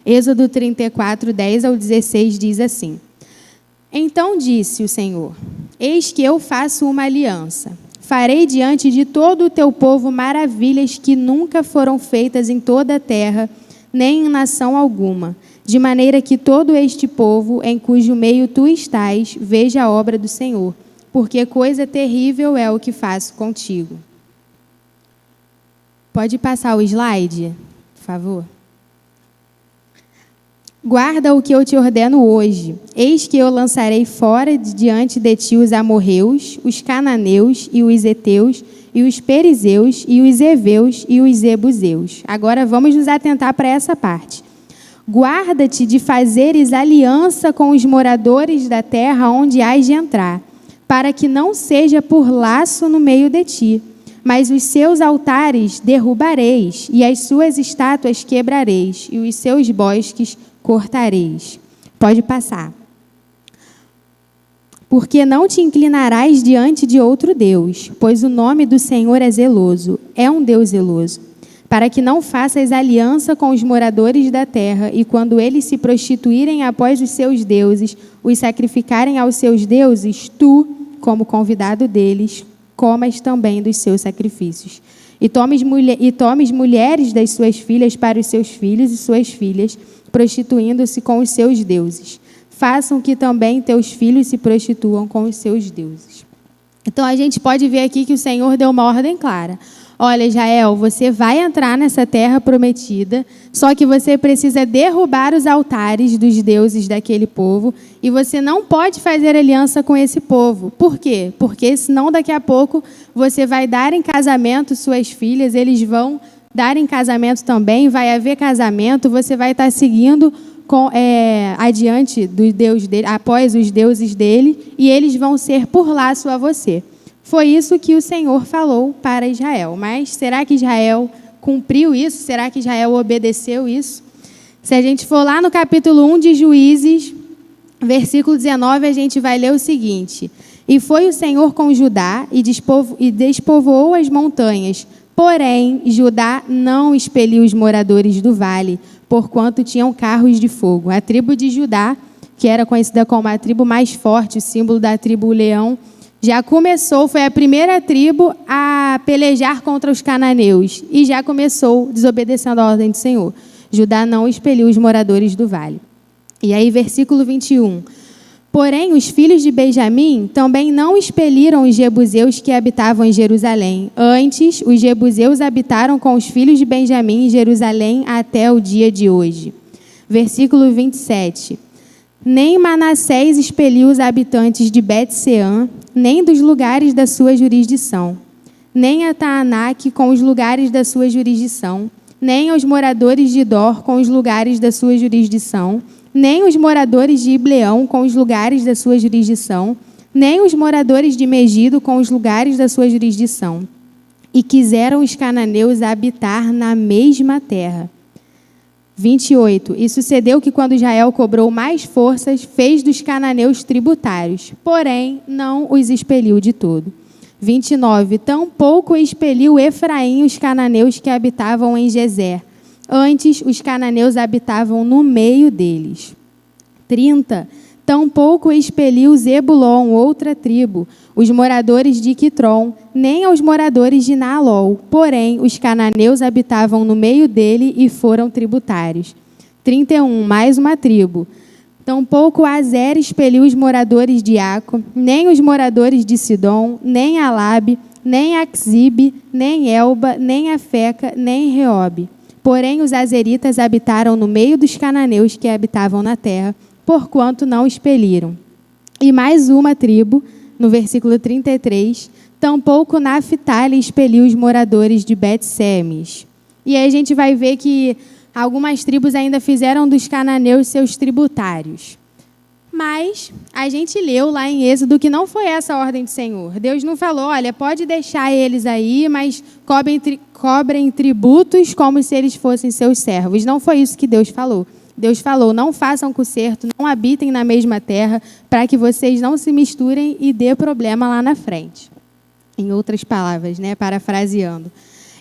Êxodo 34, 10 ao 16 diz assim: então disse o Senhor: eis que eu faço uma aliança Farei diante de todo o teu povo maravilhas que nunca foram feitas em toda a terra, nem em nação alguma, de maneira que todo este povo, em cujo meio tu estás, veja a obra do Senhor, porque coisa terrível é o que faço contigo. Pode passar o slide, por favor? Guarda o que eu te ordeno hoje. Eis que eu lançarei fora diante de ti os amorreus, os cananeus e os heteus, e os perizeus, e os heveus e os jebuseus. Agora vamos nos atentar para essa parte. Guarda-te de fazeres aliança com os moradores da terra onde hás de entrar, para que não seja por laço no meio de ti. Mas os seus altares derrubareis, e as suas estátuas quebrareis, e os seus bosques cortareis. Pode passar. Porque não te inclinarás diante de outro Deus, pois o nome do Senhor é zeloso, é um Deus zeloso, para que não faças aliança com os moradores da terra, e quando eles se prostituírem após os seus deuses, os sacrificarem aos seus deuses, tu, como convidado deles, comas também dos seus sacrifícios. E tomes mulheres das suas filhas para os seus filhos e suas filhas, prostituindo-se com os seus deuses. Façam que também teus filhos se prostituam com os seus deuses. Então, a gente pode ver aqui que o Senhor deu uma ordem clara. Olha, Israel, você vai entrar nessa terra prometida, só que você precisa derrubar os altares dos deuses daquele povo e você não pode fazer aliança com esse povo. Por quê? Porque senão daqui a pouco você vai dar em casamento suas filhas, eles vão dar em casamento também, vai haver casamento, você vai estar seguindo adiante do Deus dele, após os deuses dele, e eles vão ser por laço a você. Foi isso que o Senhor falou para Israel. Mas será que Israel cumpriu isso? Será que Israel obedeceu isso? Se a gente for lá no capítulo 1 de Juízes, versículo 19, a gente vai ler o seguinte: E foi o Senhor com Judá e despovoou as montanhas. Porém, Judá não expeliu os moradores do vale, porquanto tinham carros de fogo. A tribo de Judá, que era conhecida como a tribo mais forte, o símbolo da tribo leão, já começou, foi a primeira tribo a pelejar contra os cananeus e já começou desobedecendo a ordem do Senhor. Judá não expeliu os moradores do vale. E aí, versículo 21. Porém, os filhos de Benjamim também não expeliram os jebuseus que habitavam em Jerusalém. Antes, os jebuseus habitaram com os filhos de Benjamim em Jerusalém até o dia de hoje. Versículo 27. Nem Manassés expeliu os habitantes de Bet-Seã, nem dos lugares da sua jurisdição, nem a Taanac com os lugares da sua jurisdição, nem aos moradores de Dor com os lugares da sua jurisdição, nem os moradores de Ibleão com os lugares da sua jurisdição, nem os moradores de Megido com os lugares da sua jurisdição. E quiseram os cananeus habitar na mesma terra. 28. E sucedeu que quando Israel cobrou mais forças, fez dos cananeus tributários, porém não os expeliu de todo. 29. Tampouco expeliu Efraim os cananeus que habitavam em Gezer. Antes, os cananeus habitavam no meio deles. 30. Tampouco expeliu Zebulon, outra tribo, os moradores de Quitron, nem aos moradores de Naalol. Porém, os cananeus habitavam no meio dele e foram tributários. 31. Mais uma tribo. Tampouco Azer expeliu os moradores de Aco, nem os moradores de Sidom, nem Alabe, nem Axibe, nem Elba, nem Afeca, nem Reobe. Porém, os azeritas habitaram no meio dos cananeus que habitavam na terra, porquanto não expeliram. E mais uma tribo, no versículo 33, tampouco Naphtali expeliu os moradores de Bet-Semes. E aí a gente vai ver que algumas tribos ainda fizeram dos cananeus seus tributários. Mas a gente leu lá em Êxodo que não foi essa a ordem do Senhor. Deus não falou, olha, pode deixar eles aí, mas cobrem tributos como se eles fossem seus servos. Não foi isso que Deus falou. Deus falou, não façam conserto, não habitem na mesma terra, para que vocês não se misturem e dê problema lá na frente. Em outras palavras, né, parafraseando.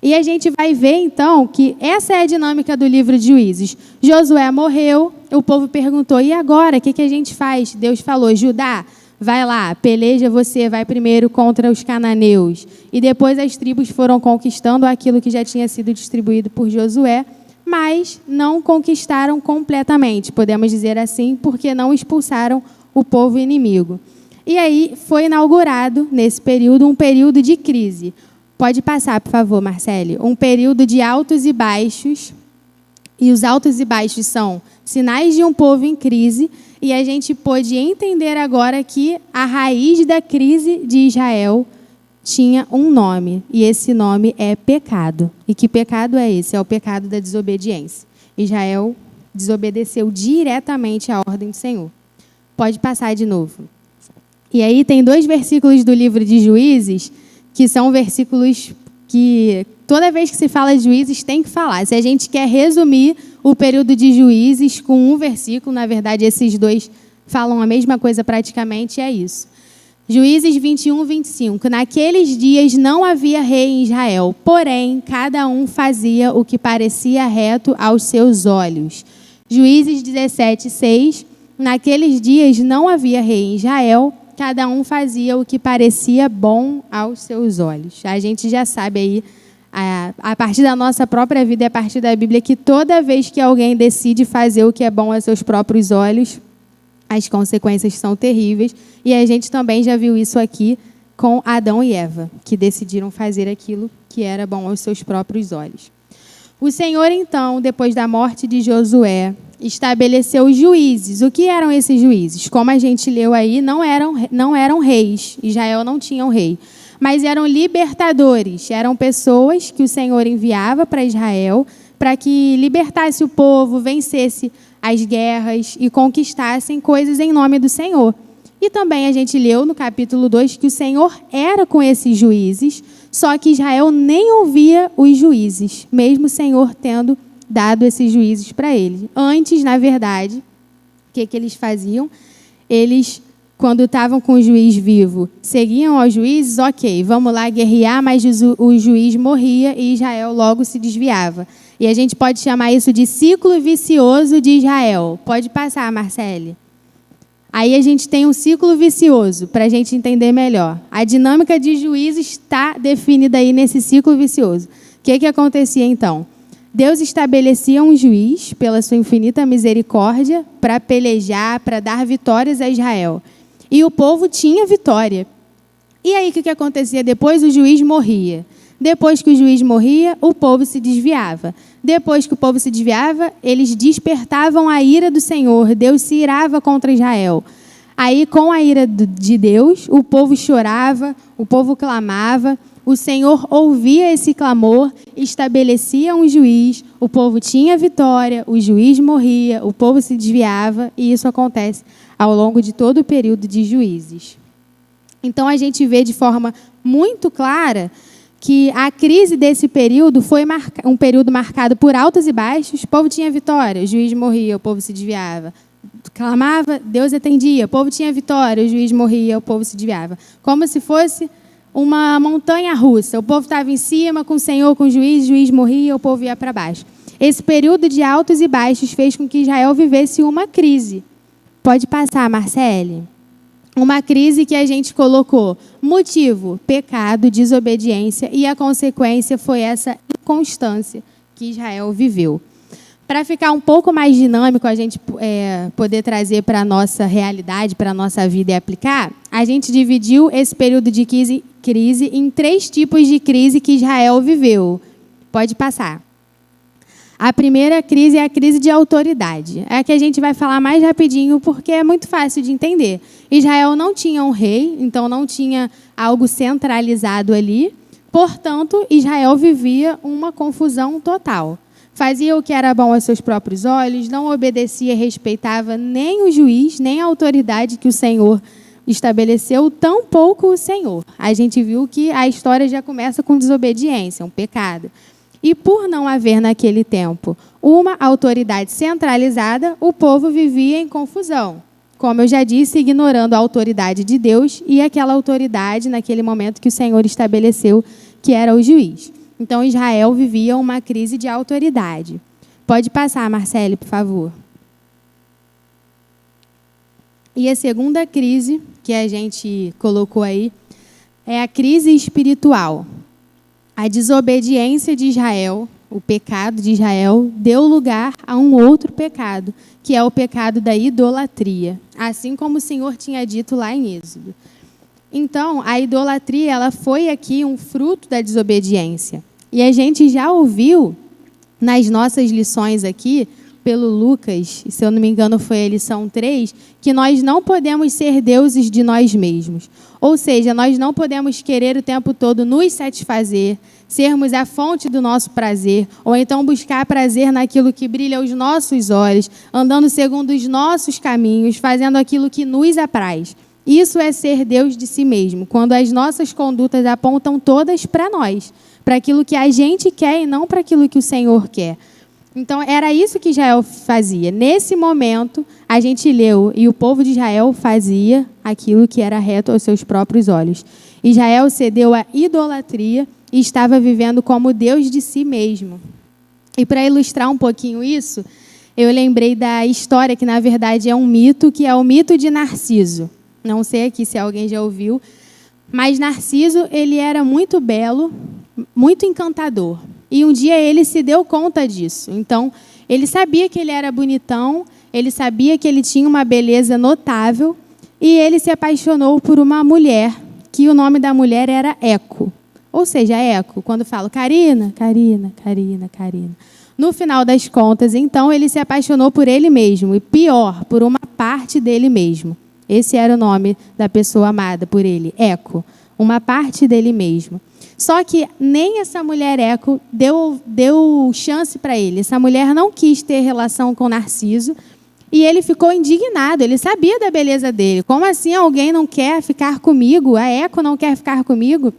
E a gente vai ver, então, que essa é a dinâmica do livro de Juízes. Josué morreu, o povo perguntou, e agora, o que a gente faz? Deus falou, Judá, vai lá, peleja você, vai primeiro contra os cananeus. E depois as tribos foram conquistando aquilo que já tinha sido distribuído por Josué, mas não conquistaram completamente, podemos dizer assim, porque não expulsaram o povo inimigo. E aí foi inaugurado, nesse período, um período de crise. Pode passar, por favor, Marcele. Um período de altos e baixos. E os altos e baixos são sinais de um povo em crise. E a gente pôde entender agora que a raiz da crise de Israel tinha um nome. E esse nome é pecado. E que pecado é esse? É o pecado da desobediência. Israel desobedeceu diretamente à ordem do Senhor. Pode passar de novo. E aí tem 2 versículos do livro de Juízes, que são versículos que toda vez que se fala de Juízes tem que falar. Se a gente quer resumir o período de Juízes com um versículo, na verdade esses 2 falam a mesma coisa praticamente, é isso. Juízes 21, 25. Naqueles dias não havia rei em Israel, porém cada um fazia o que parecia reto aos seus olhos. Juízes 17, 6. Naqueles dias não havia rei em Israel, cada um fazia o que parecia bom aos seus olhos. A gente já sabe aí, a partir da nossa própria vida e a partir da Bíblia, que toda vez que alguém decide fazer o que é bom aos seus próprios olhos, as consequências são terríveis. E a gente também já viu isso aqui com Adão e Eva, que decidiram fazer aquilo que era bom aos seus próprios olhos. O Senhor, então, depois da morte de Josué, estabeleceu juízes. O que eram esses juízes? Como a gente leu aí, não eram reis. Israel não tinha um rei. Mas eram libertadores. Eram pessoas que o Senhor enviava para Israel para que libertasse o povo, vencesse as guerras e conquistassem coisas em nome do Senhor. E também a gente leu no capítulo 2 que o Senhor era com esses juízes, só que Israel nem ouvia os juízes, mesmo o Senhor tendo dado esses juízes para eles. Antes, na verdade, o que eles faziam? Eles, quando estavam com o juiz vivo, seguiam aos juízes, ok, vamos lá guerrear, mas o juiz morria e Israel logo se desviava. E a gente pode chamar isso de ciclo vicioso de Israel. Pode passar, Marcele. Aí a gente tem um ciclo vicioso, para a gente entender melhor. A dinâmica de juízes está definida aí nesse ciclo vicioso. O que acontecia então? Deus estabelecia um juiz, pela sua infinita misericórdia, para pelejar, para dar vitórias a Israel. E o povo tinha vitória. E aí o que acontecia depois? O juiz morria. Depois que o juiz morria, o povo se desviava. Depois que o povo se desviava, eles despertavam a ira do Senhor. Deus se irava contra Israel. Aí, com a ira de Deus, o povo chorava, o povo clamava. O Senhor ouvia esse clamor, estabelecia um juiz, o povo tinha vitória, o juiz morria, o povo se desviava, e isso acontece ao longo de todo o período de juízes. Então, a gente vê de forma muito clara que a crise desse período foi um período marcado por altos e baixos. O povo tinha vitória, o juiz morria, o povo se desviava. Clamava, Deus atendia, o povo tinha vitória, o juiz morria, o povo se desviava. Como se fosse uma montanha russa. O povo estava em cima com o Senhor, com o juiz morria, o povo ia para baixo. Esse período de altos e baixos fez com que Israel vivesse uma crise. Pode passar, Marcele. Uma crise que a gente colocou motivo, pecado, desobediência, e a consequência foi essa inconstância que Israel viveu. Para ficar um pouco mais dinâmico, a gente poder trazer para a nossa realidade, para a nossa vida e aplicar, a gente dividiu esse período de crise em 3 tipos de crise que Israel viveu. Pode passar. A primeira crise é a crise de autoridade. É a que a gente vai falar mais rapidinho, porque é muito fácil de entender. Israel não tinha um rei, então não tinha algo centralizado ali. Portanto, Israel vivia uma confusão total. Fazia o que era bom aos seus próprios olhos, não obedecia e respeitava nem o juiz, nem a autoridade que o Senhor estabeleceu, tampouco o Senhor. A gente viu que a história já começa com desobediência, um pecado. E por não haver naquele tempo uma autoridade centralizada, o povo vivia em confusão. Como eu já disse, ignorando a autoridade de Deus e aquela autoridade naquele momento que o Senhor estabeleceu, que era o juiz. Então, Israel vivia uma crise de autoridade. Pode passar, Marcele, por favor. E a segunda crise que a gente colocou aí é a crise espiritual. A desobediência de Israel, o pecado de Israel, deu lugar a um outro pecado, que é o pecado da idolatria, assim como o Senhor tinha dito lá em Êxodo. Então, a idolatria, ela foi aqui um fruto da desobediência. E a gente já ouviu nas nossas lições aqui, pelo Lucas, se eu não me engano foi a lição 3, que nós não podemos ser deuses de nós mesmos. Ou seja, nós não podemos querer o tempo todo nos satisfazer, sermos a fonte do nosso prazer, ou então buscar prazer naquilo que brilha aos nossos olhos, andando segundo os nossos caminhos, fazendo aquilo que nos apraz. Isso é ser Deus de si mesmo, quando as nossas condutas apontam todas para nós, para aquilo que a gente quer e não para aquilo que o Senhor quer. Então, era isso que Israel fazia. Nesse momento, a gente leu, e o povo de Israel fazia aquilo que era reto aos seus próprios olhos. Israel cedeu à idolatria e estava vivendo como Deus de si mesmo. E para ilustrar um pouquinho isso, eu lembrei da história, que na verdade é um mito, que é o mito de Narciso. Não sei aqui se alguém já ouviu, mas Narciso, ele era muito belo, muito encantador. E um dia ele se deu conta disso. Então, ele sabia que ele era bonitão, ele sabia que ele tinha uma beleza notável, e ele se apaixonou por uma mulher, que o nome da mulher era Eco. Ou seja, Eco, quando falo Carina, Carina, Carina, Carina. No final das contas, então, ele se apaixonou por ele mesmo, e pior, por uma parte dele mesmo. Esse era o nome da pessoa amada por ele, Eco, uma parte dele mesmo. Só que nem essa mulher Eco deu chance para ele. Essa mulher não quis ter relação com Narciso e ele ficou indignado. Ele sabia da beleza dele. Como assim alguém não quer ficar comigo? A Eco não quer ficar comigo?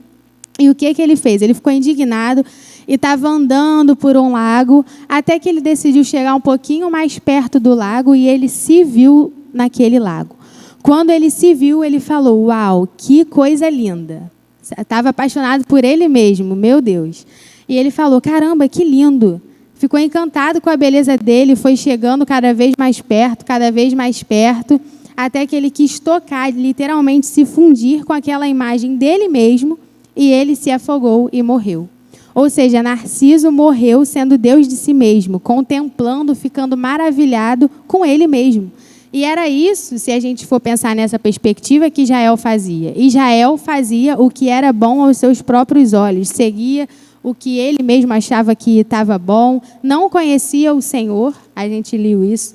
E o que ele fez? Ele ficou indignado e estava andando por um lago até que ele decidiu chegar um pouquinho mais perto do lago e ele se viu naquele lago. Quando ele se viu, ele falou: "Uau, que coisa linda!" Estava apaixonado por ele mesmo, meu Deus. E ele falou: "Caramba, que lindo!" Ficou encantado com a beleza dele, foi chegando cada vez mais perto, até que ele quis tocar, literalmente se fundir com aquela imagem dele mesmo, e ele se afogou e morreu. Ou seja, Narciso morreu sendo Deus de si mesmo, contemplando, ficando maravilhado com ele mesmo. E era isso, se a gente for pensar nessa perspectiva, que Israel fazia. Israel fazia o que era bom aos seus próprios olhos, seguia o que ele mesmo achava que estava bom, não conhecia o Senhor. A gente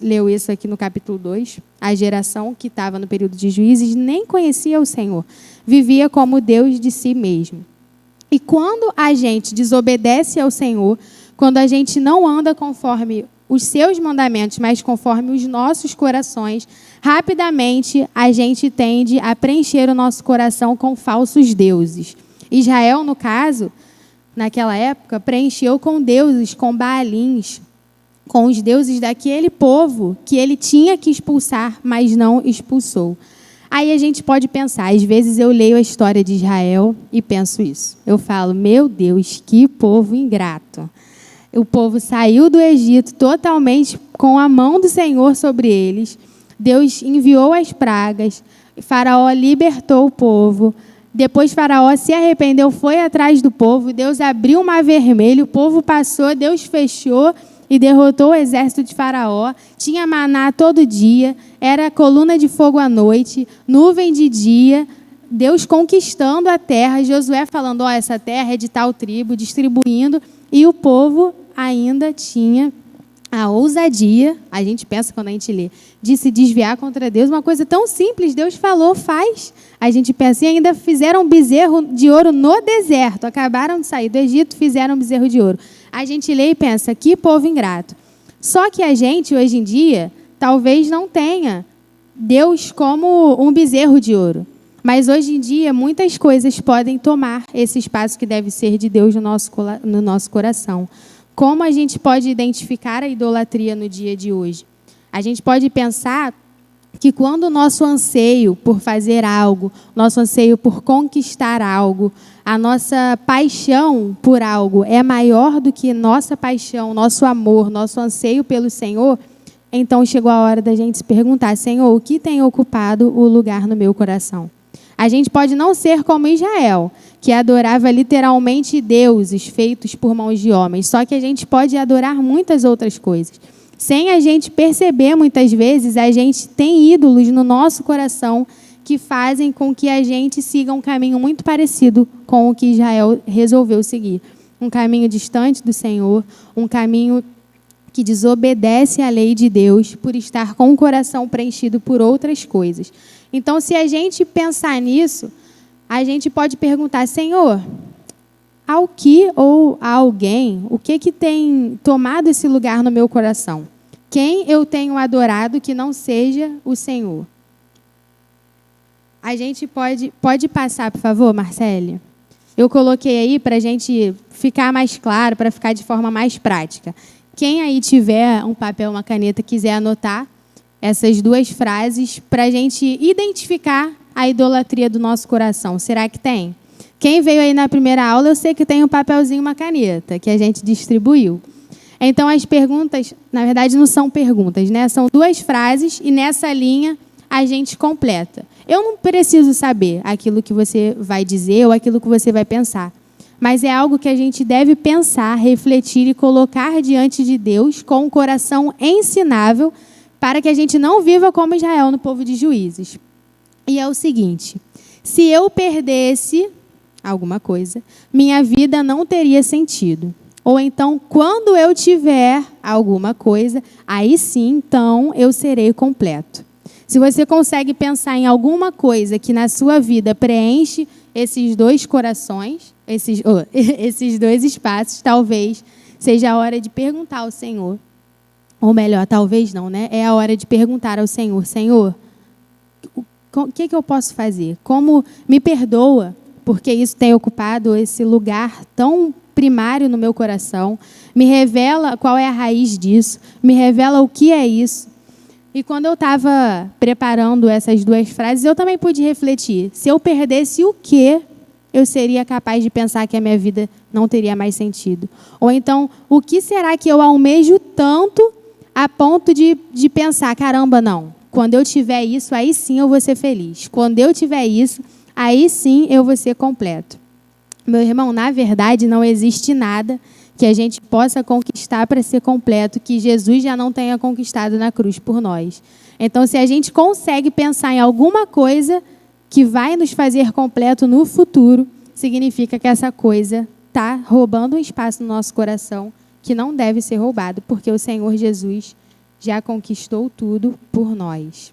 leu isso aqui no capítulo 2. A geração que estava no período de Juízes nem conhecia o Senhor, vivia como Deus de si mesmo. E quando a gente desobedece ao Senhor, quando a gente não anda conforme os seus mandamentos, mas conforme os nossos corações, rapidamente a gente tende a preencher o nosso coração com falsos deuses. Israel, no caso, naquela época, preencheu com deuses, com Baalins, com os deuses daquele povo que ele tinha que expulsar, mas não expulsou. Aí a gente pode pensar, às vezes eu leio a história de Israel e penso isso. Eu falo: meu Deus, que povo ingrato. O povo saiu do Egito totalmente com a mão do Senhor sobre eles. Deus enviou as pragas. Faraó libertou o povo. Depois Faraó se arrependeu, foi atrás do povo. Deus abriu o mar vermelho, o povo passou, Deus fechou e derrotou o exército de Faraó. Tinha maná todo dia, era coluna de fogo à noite, nuvem de dia. Deus conquistando a terra, Josué falando: ó, essa terra é de tal tribo, distribuindo. E o povo ainda tinha a ousadia, a gente pensa quando a gente lê, de se desviar contra Deus. Uma coisa tão simples, Deus falou, faz. A gente pensa, e ainda fizeram um bezerro de ouro no deserto. Acabaram de sair do Egito, fizeram um bezerro de ouro. A gente lê e pensa, que povo ingrato. Só que a gente, hoje em dia, talvez não tenha Deus como um bezerro de ouro. Mas hoje em dia, muitas coisas podem tomar esse espaço que deve ser de Deus no nosso coração. Como a gente pode identificar a idolatria no dia de hoje? A gente pode pensar que quando o nosso anseio por fazer algo, nosso anseio por conquistar algo, a nossa paixão por algo é maior do que nossa paixão, nosso amor, nosso anseio pelo Senhor, então chegou a hora da gente se perguntar: Senhor, o que tem ocupado o lugar no meu coração? A gente pode não ser como Israel, que adorava literalmente deuses feitos por mãos de homens, só que a gente pode adorar muitas outras coisas. Sem a gente perceber, muitas vezes, a gente tem ídolos no nosso coração que fazem com que a gente siga um caminho muito parecido com o que Israel resolveu seguir. Um caminho distante do Senhor, um caminho que desobedece à lei de Deus por estar com o coração preenchido por outras coisas. Então, se a gente pensar nisso, a gente pode perguntar: Senhor, ao que ou a alguém, o que tem tomado esse lugar no meu coração? Quem eu tenho adorado que não seja o Senhor? A gente pode passar, por favor, Marcele? Eu coloquei aí para a gente ficar mais claro, para ficar de forma mais prática. Quem aí tiver um papel, uma caneta, quiser anotar essas duas frases para a gente identificar a idolatria do nosso coração. Será que tem? Quem veio aí na primeira aula, eu sei que tem um papelzinho e uma caneta, que a gente distribuiu. Então, as perguntas, na verdade, não são perguntas, né? São duas frases e nessa linha a gente completa. Eu não preciso saber aquilo que você vai dizer ou aquilo que você vai pensar, mas é algo que a gente deve pensar, refletir e colocar diante de Deus com um coração ensinável para que a gente não viva como Israel no povo de Juízes. E é o seguinte: se eu perdesse alguma coisa, minha vida não teria sentido. Ou então, quando eu tiver alguma coisa, aí sim, então, eu serei completo. Se você consegue pensar em alguma coisa que na sua vida preenche esses dois corações, esses dois espaços, talvez seja a hora de perguntar ao Senhor. Ou melhor, talvez não, né? É a hora de perguntar ao Senhor: Senhor, o que eu posso fazer? Como me perdoa, porque isso tem ocupado esse lugar tão primário no meu coração. Me revela qual é a raiz disso. Me revela o que é isso. E quando eu estava preparando essas duas frases, eu também pude refletir. Se eu perdesse o quê, eu seria capaz de pensar que a minha vida não teria mais sentido. Ou então, o que será que eu almejo tanto a ponto de pensar: caramba, não, quando eu tiver isso, aí sim eu vou ser feliz. Quando eu tiver isso, aí sim eu vou ser completo. Meu irmão, na verdade, não existe nada que a gente possa conquistar para ser completo, que Jesus já não tenha conquistado na cruz por nós. Então, se a gente consegue pensar em alguma coisa que vai nos fazer completo no futuro, significa que essa coisa está roubando um espaço no nosso coração que não deve ser roubado, porque o Senhor Jesus já conquistou tudo por nós.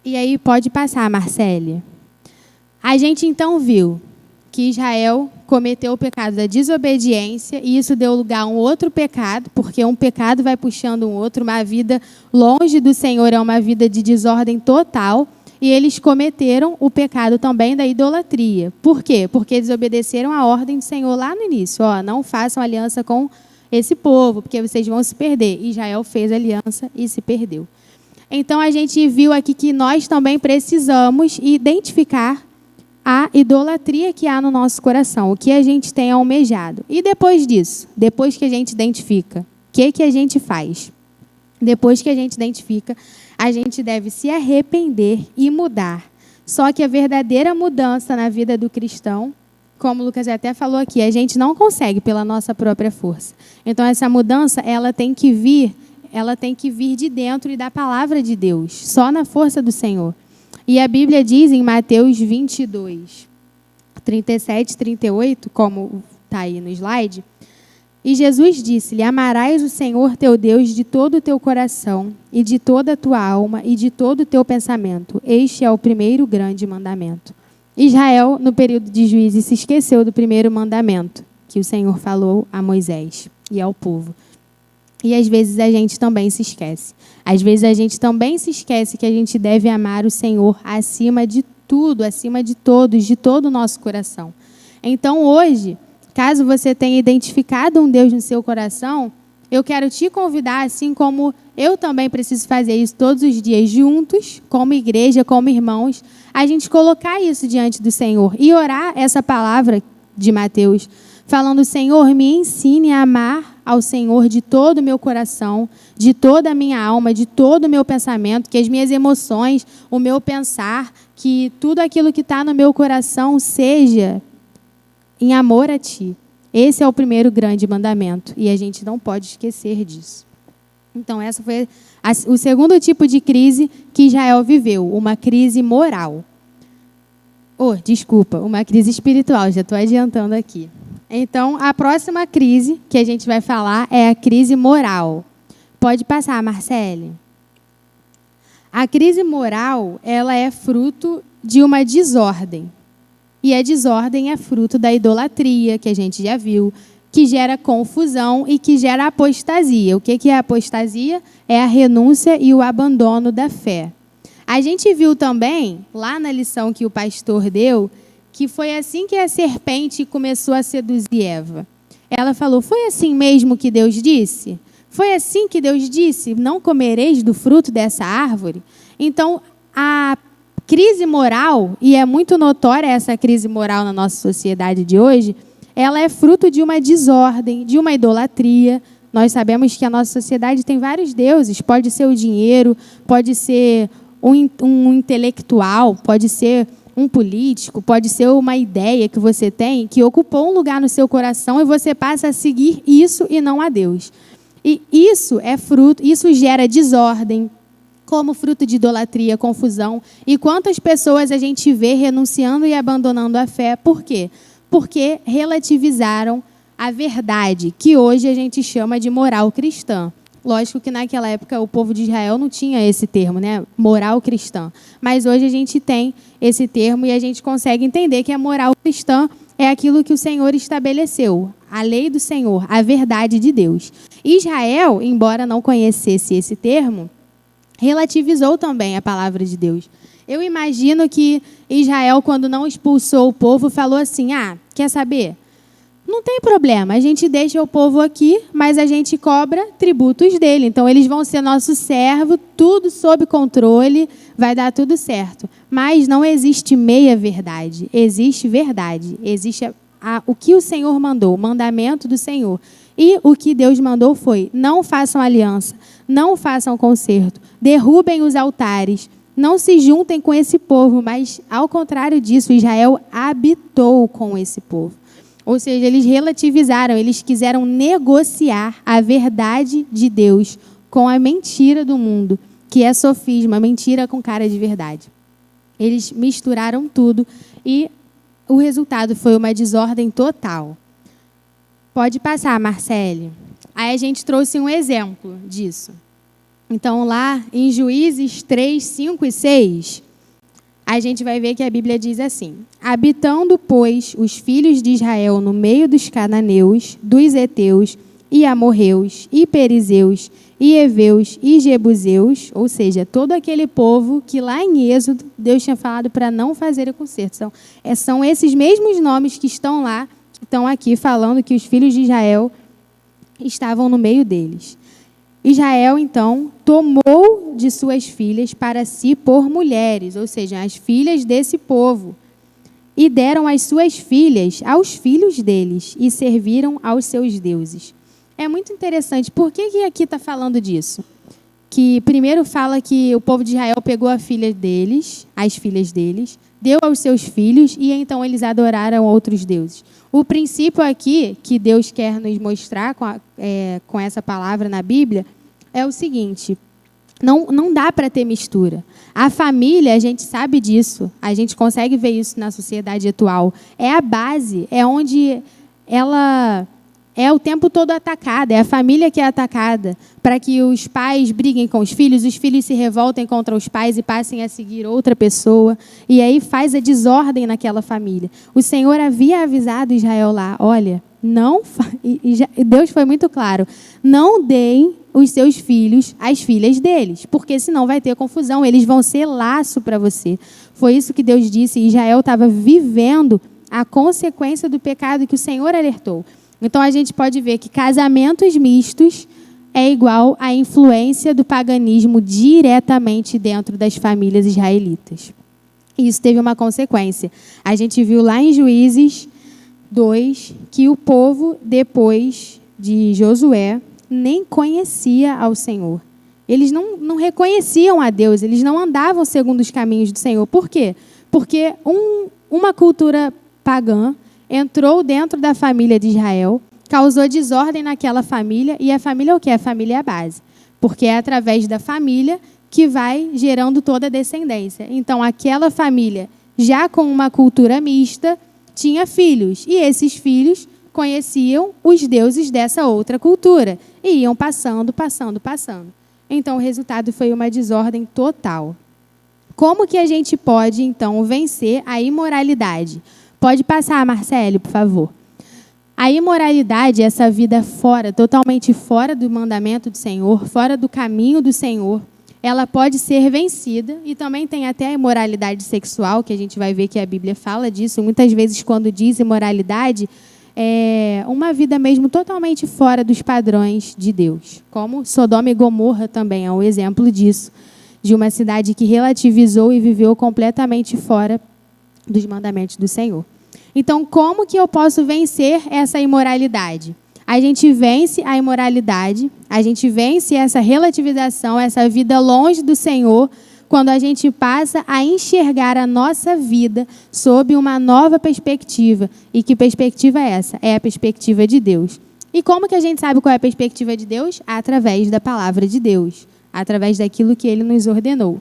E aí pode passar, Marcele. A gente então viu que Israel cometeu o pecado da desobediência e isso deu lugar a um outro pecado, porque um pecado vai puxando um outro. Uma vida longe do Senhor é uma vida de desordem total. E eles cometeram o pecado também da idolatria. Por quê? Porque desobedeceram a ordem do Senhor lá no início. Não façam aliança com esse povo, porque vocês vão se perder. Israel fez aliança e se perdeu. Então, a gente viu aqui que nós também precisamos identificar a idolatria que há no nosso coração, o que a gente tem almejado. E depois disso, depois que a gente identifica, o que a gente faz? Depois que a gente identifica, a gente deve se arrepender e mudar. Só que a verdadeira mudança na vida do cristão, como o Lucas até falou aqui, a gente não consegue pela nossa própria força. Então, essa mudança, ela tem que vir de dentro e da palavra de Deus, só na força do Senhor. E a Bíblia diz em Mateus 22, 37 e 38, como está aí no slide, e Jesus disse-lhe: amarás o Senhor teu Deus de todo o teu coração, e de toda a tua alma, e de todo o teu pensamento. Este é o primeiro grande mandamento. Israel, no período de Juízes, se esqueceu do primeiro mandamento que o Senhor falou a Moisés e ao povo. E às vezes a gente também se esquece. Às vezes a gente também se esquece que a gente deve amar o Senhor acima de tudo, acima de todos, de todo o nosso coração. Então hoje, caso você tenha identificado um Deus no seu coração, eu quero te convidar, assim como eu também preciso fazer isso todos os dias juntos, como igreja, como irmãos, a gente colocar isso diante do Senhor e orar essa palavra de Mateus, falando: Senhor, me ensine a amar ao Senhor de todo o meu coração, de toda a minha alma, de todo o meu pensamento, que as minhas emoções, o meu pensar, que tudo aquilo que está no meu coração seja em amor a Ti. Esse é o primeiro grande mandamento e a gente não pode esquecer disso. Então, essa foi o segundo tipo de crise que Israel viveu, uma crise moral. Uma crise espiritual, já estou adiantando aqui. Então, a próxima crise que a gente vai falar é a crise moral. Pode passar, Marcele. A crise moral, ela é fruto de uma desordem. E a desordem é fruto da idolatria, que a gente já viu, que gera confusão e que gera apostasia. O que é apostasia? É a renúncia e o abandono da fé. A gente viu também, lá na lição que o pastor deu, que foi assim que a serpente começou a seduzir Eva. Ela falou, foi assim mesmo que Deus disse? Foi assim que Deus disse, não comereis do fruto dessa árvore? Então, a crise moral, e é muito notória essa crise moral na nossa sociedade de hoje, ela é fruto de uma desordem, de uma idolatria. Nós sabemos que a nossa sociedade tem vários deuses. Pode ser o dinheiro, pode ser um intelectual, pode ser um político, pode ser uma ideia que você tem, que ocupou um lugar no seu coração e você passa a seguir isso e não a Deus. E isso é fruto, isso gera desordem, como fruto de idolatria, confusão. E quantas pessoas a gente vê renunciando e abandonando a fé? Por quê? Porque relativizaram a verdade, que hoje a gente chama de moral cristã. Lógico que naquela época o povo de Israel não tinha esse termo, né? Moral cristã. Mas hoje a gente tem esse termo e a gente consegue entender que a moral cristã é aquilo que o Senhor estabeleceu, a lei do Senhor, a verdade de Deus. Israel, embora não conhecesse esse termo, relativizou também a palavra de Deus. Eu imagino que Israel, quando não expulsou o povo, falou assim, quer saber? Não tem problema, a gente deixa o povo aqui, mas a gente cobra tributos dele. Então, eles vão ser nosso servo, tudo sob controle, vai dar tudo certo. Mas não existe meia-verdade, existe verdade. Existe o que o Senhor mandou, o mandamento do Senhor. E o que Deus mandou foi, não façam aliança, não façam concerto, derrubem os altares, não se juntem com esse povo, mas, ao contrário disso, Israel habitou com esse povo. Ou seja, eles relativizaram, eles quiseram negociar a verdade de Deus com a mentira do mundo, que é sofisma, mentira com cara de verdade. Eles misturaram tudo e o resultado foi uma desordem total. Pode passar, Marcele. Aí a gente trouxe um exemplo disso. Então, lá em Juízes 3, 5 e 6, a gente vai ver que a Bíblia diz assim: habitando, pois, os filhos de Israel no meio dos cananeus, dos heteus, e amorreus, e perizeus, e heveus, e jebuseus, ou seja, todo aquele povo que lá em Êxodo Deus tinha falado para não fazer concerto. São esses mesmos nomes que estão lá, estão aqui falando que os filhos de Israel estavam no meio deles. Israel, então, tomou de suas filhas para si por mulheres, ou seja, as filhas desse povo, e deram as suas filhas aos filhos deles, e serviram aos seus deuses. É muito interessante. Por que aqui está falando disso? Que primeiro fala que o povo de Israel pegou a filha deles, as filhas deles, deu aos seus filhos, e então eles adoraram outros deuses. O princípio aqui, que Deus quer nos mostrar com essa palavra na Bíblia, é o seguinte: não dá para ter mistura. A família, a gente sabe disso, a gente consegue ver isso na sociedade atual. É a base, é onde ela é o tempo todo atacada, é a família que é atacada, para que os pais briguem com os filhos se revoltem contra os pais e passem a seguir outra pessoa, e aí faz a desordem naquela família. O Senhor havia avisado Israel lá, olha, Deus foi muito claro, não deem os seus filhos às filhas deles, porque senão vai ter confusão, eles vão ser laço para você. Foi isso que Deus disse, e Israel estava vivendo a consequência do pecado que o Senhor alertou. Então, a gente pode ver que casamentos mistos é igual à influência do paganismo diretamente dentro das famílias israelitas. E isso teve uma consequência. A gente viu lá em Juízes 2 que o povo, depois de Josué nem conhecia ao Senhor. Eles não reconheciam a Deus, eles não andavam segundo os caminhos do Senhor. Por quê? Porque uma cultura pagã entrou dentro da família de Israel, causou desordem naquela família, e a família é o quê? A família é a base, porque é através da família que vai gerando toda a descendência. Então, aquela família, já com uma cultura mista, tinha filhos, e esses filhos conheciam os deuses dessa outra cultura, e iam passando. Então, o resultado foi uma desordem total. Como que a gente pode, então, vencer a imoralidade? Pode passar, Marcelo, por favor. A imoralidade, essa vida fora, totalmente fora do mandamento do Senhor, fora do caminho do Senhor, ela pode ser vencida, e também tem até a imoralidade sexual, que a gente vai ver que a Bíblia fala disso. Muitas vezes, quando diz imoralidade, é uma vida mesmo totalmente fora dos padrões de Deus. Como Sodoma e Gomorra também é um exemplo disso, de uma cidade que relativizou e viveu completamente fora dos mandamentos do Senhor. Então, como que eu posso vencer essa imoralidade? A gente vence a imoralidade, a gente vence essa relativização, essa vida longe do Senhor, quando a gente passa a enxergar a nossa vida sob uma nova perspectiva. E que perspectiva é essa? É a perspectiva de Deus. E como que a gente sabe qual é a perspectiva de Deus? Através da palavra de Deus, através daquilo que Ele nos ordenou.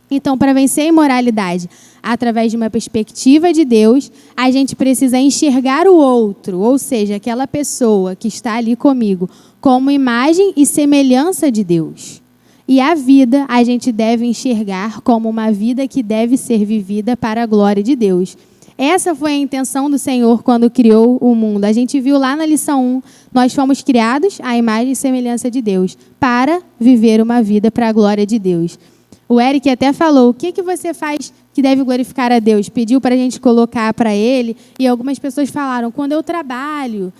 Então, para vencer a imoralidade através de uma perspectiva de Deus, a gente precisa enxergar o outro, ou seja, aquela pessoa que está ali comigo, como imagem e semelhança de Deus. E a vida a gente deve enxergar como uma vida que deve ser vivida para a glória de Deus. Essa foi a intenção do Senhor quando criou o mundo. A gente viu lá na lição 1, nós fomos criados à imagem e semelhança de Deus, para viver uma vida para a glória de Deus. O Eric até falou, o que você faz que deve glorificar a Deus? Pediu para a gente colocar para ele, e algumas pessoas falaram, quando eu trabalho,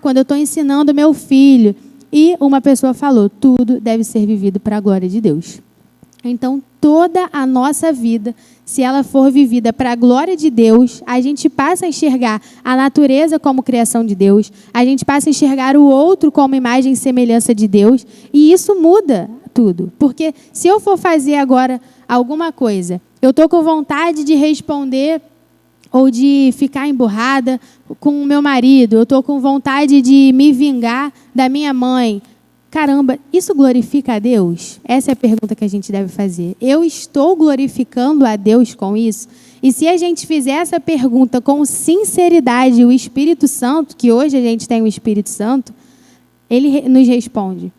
quando eu estou ensinando meu filho. E uma pessoa falou, tudo deve ser vivido para a glória de Deus. Então, toda a nossa vida, se ela for vivida para a glória de Deus, a gente passa a enxergar a natureza como criação de Deus, a gente passa a enxergar o outro como imagem e semelhança de Deus, e isso muda tudo. Porque se eu for fazer agora alguma coisa, eu estou com vontade de responder ou de ficar emburrada com o meu marido, eu estou com vontade de me vingar da minha mãe. Caramba, isso glorifica a Deus? Essa é a pergunta que a gente deve fazer. Eu estou glorificando a Deus com isso? E se a gente fizer essa pergunta com sinceridade, o Espírito Santo, que hoje a gente tem o Espírito Santo, ele nos responde.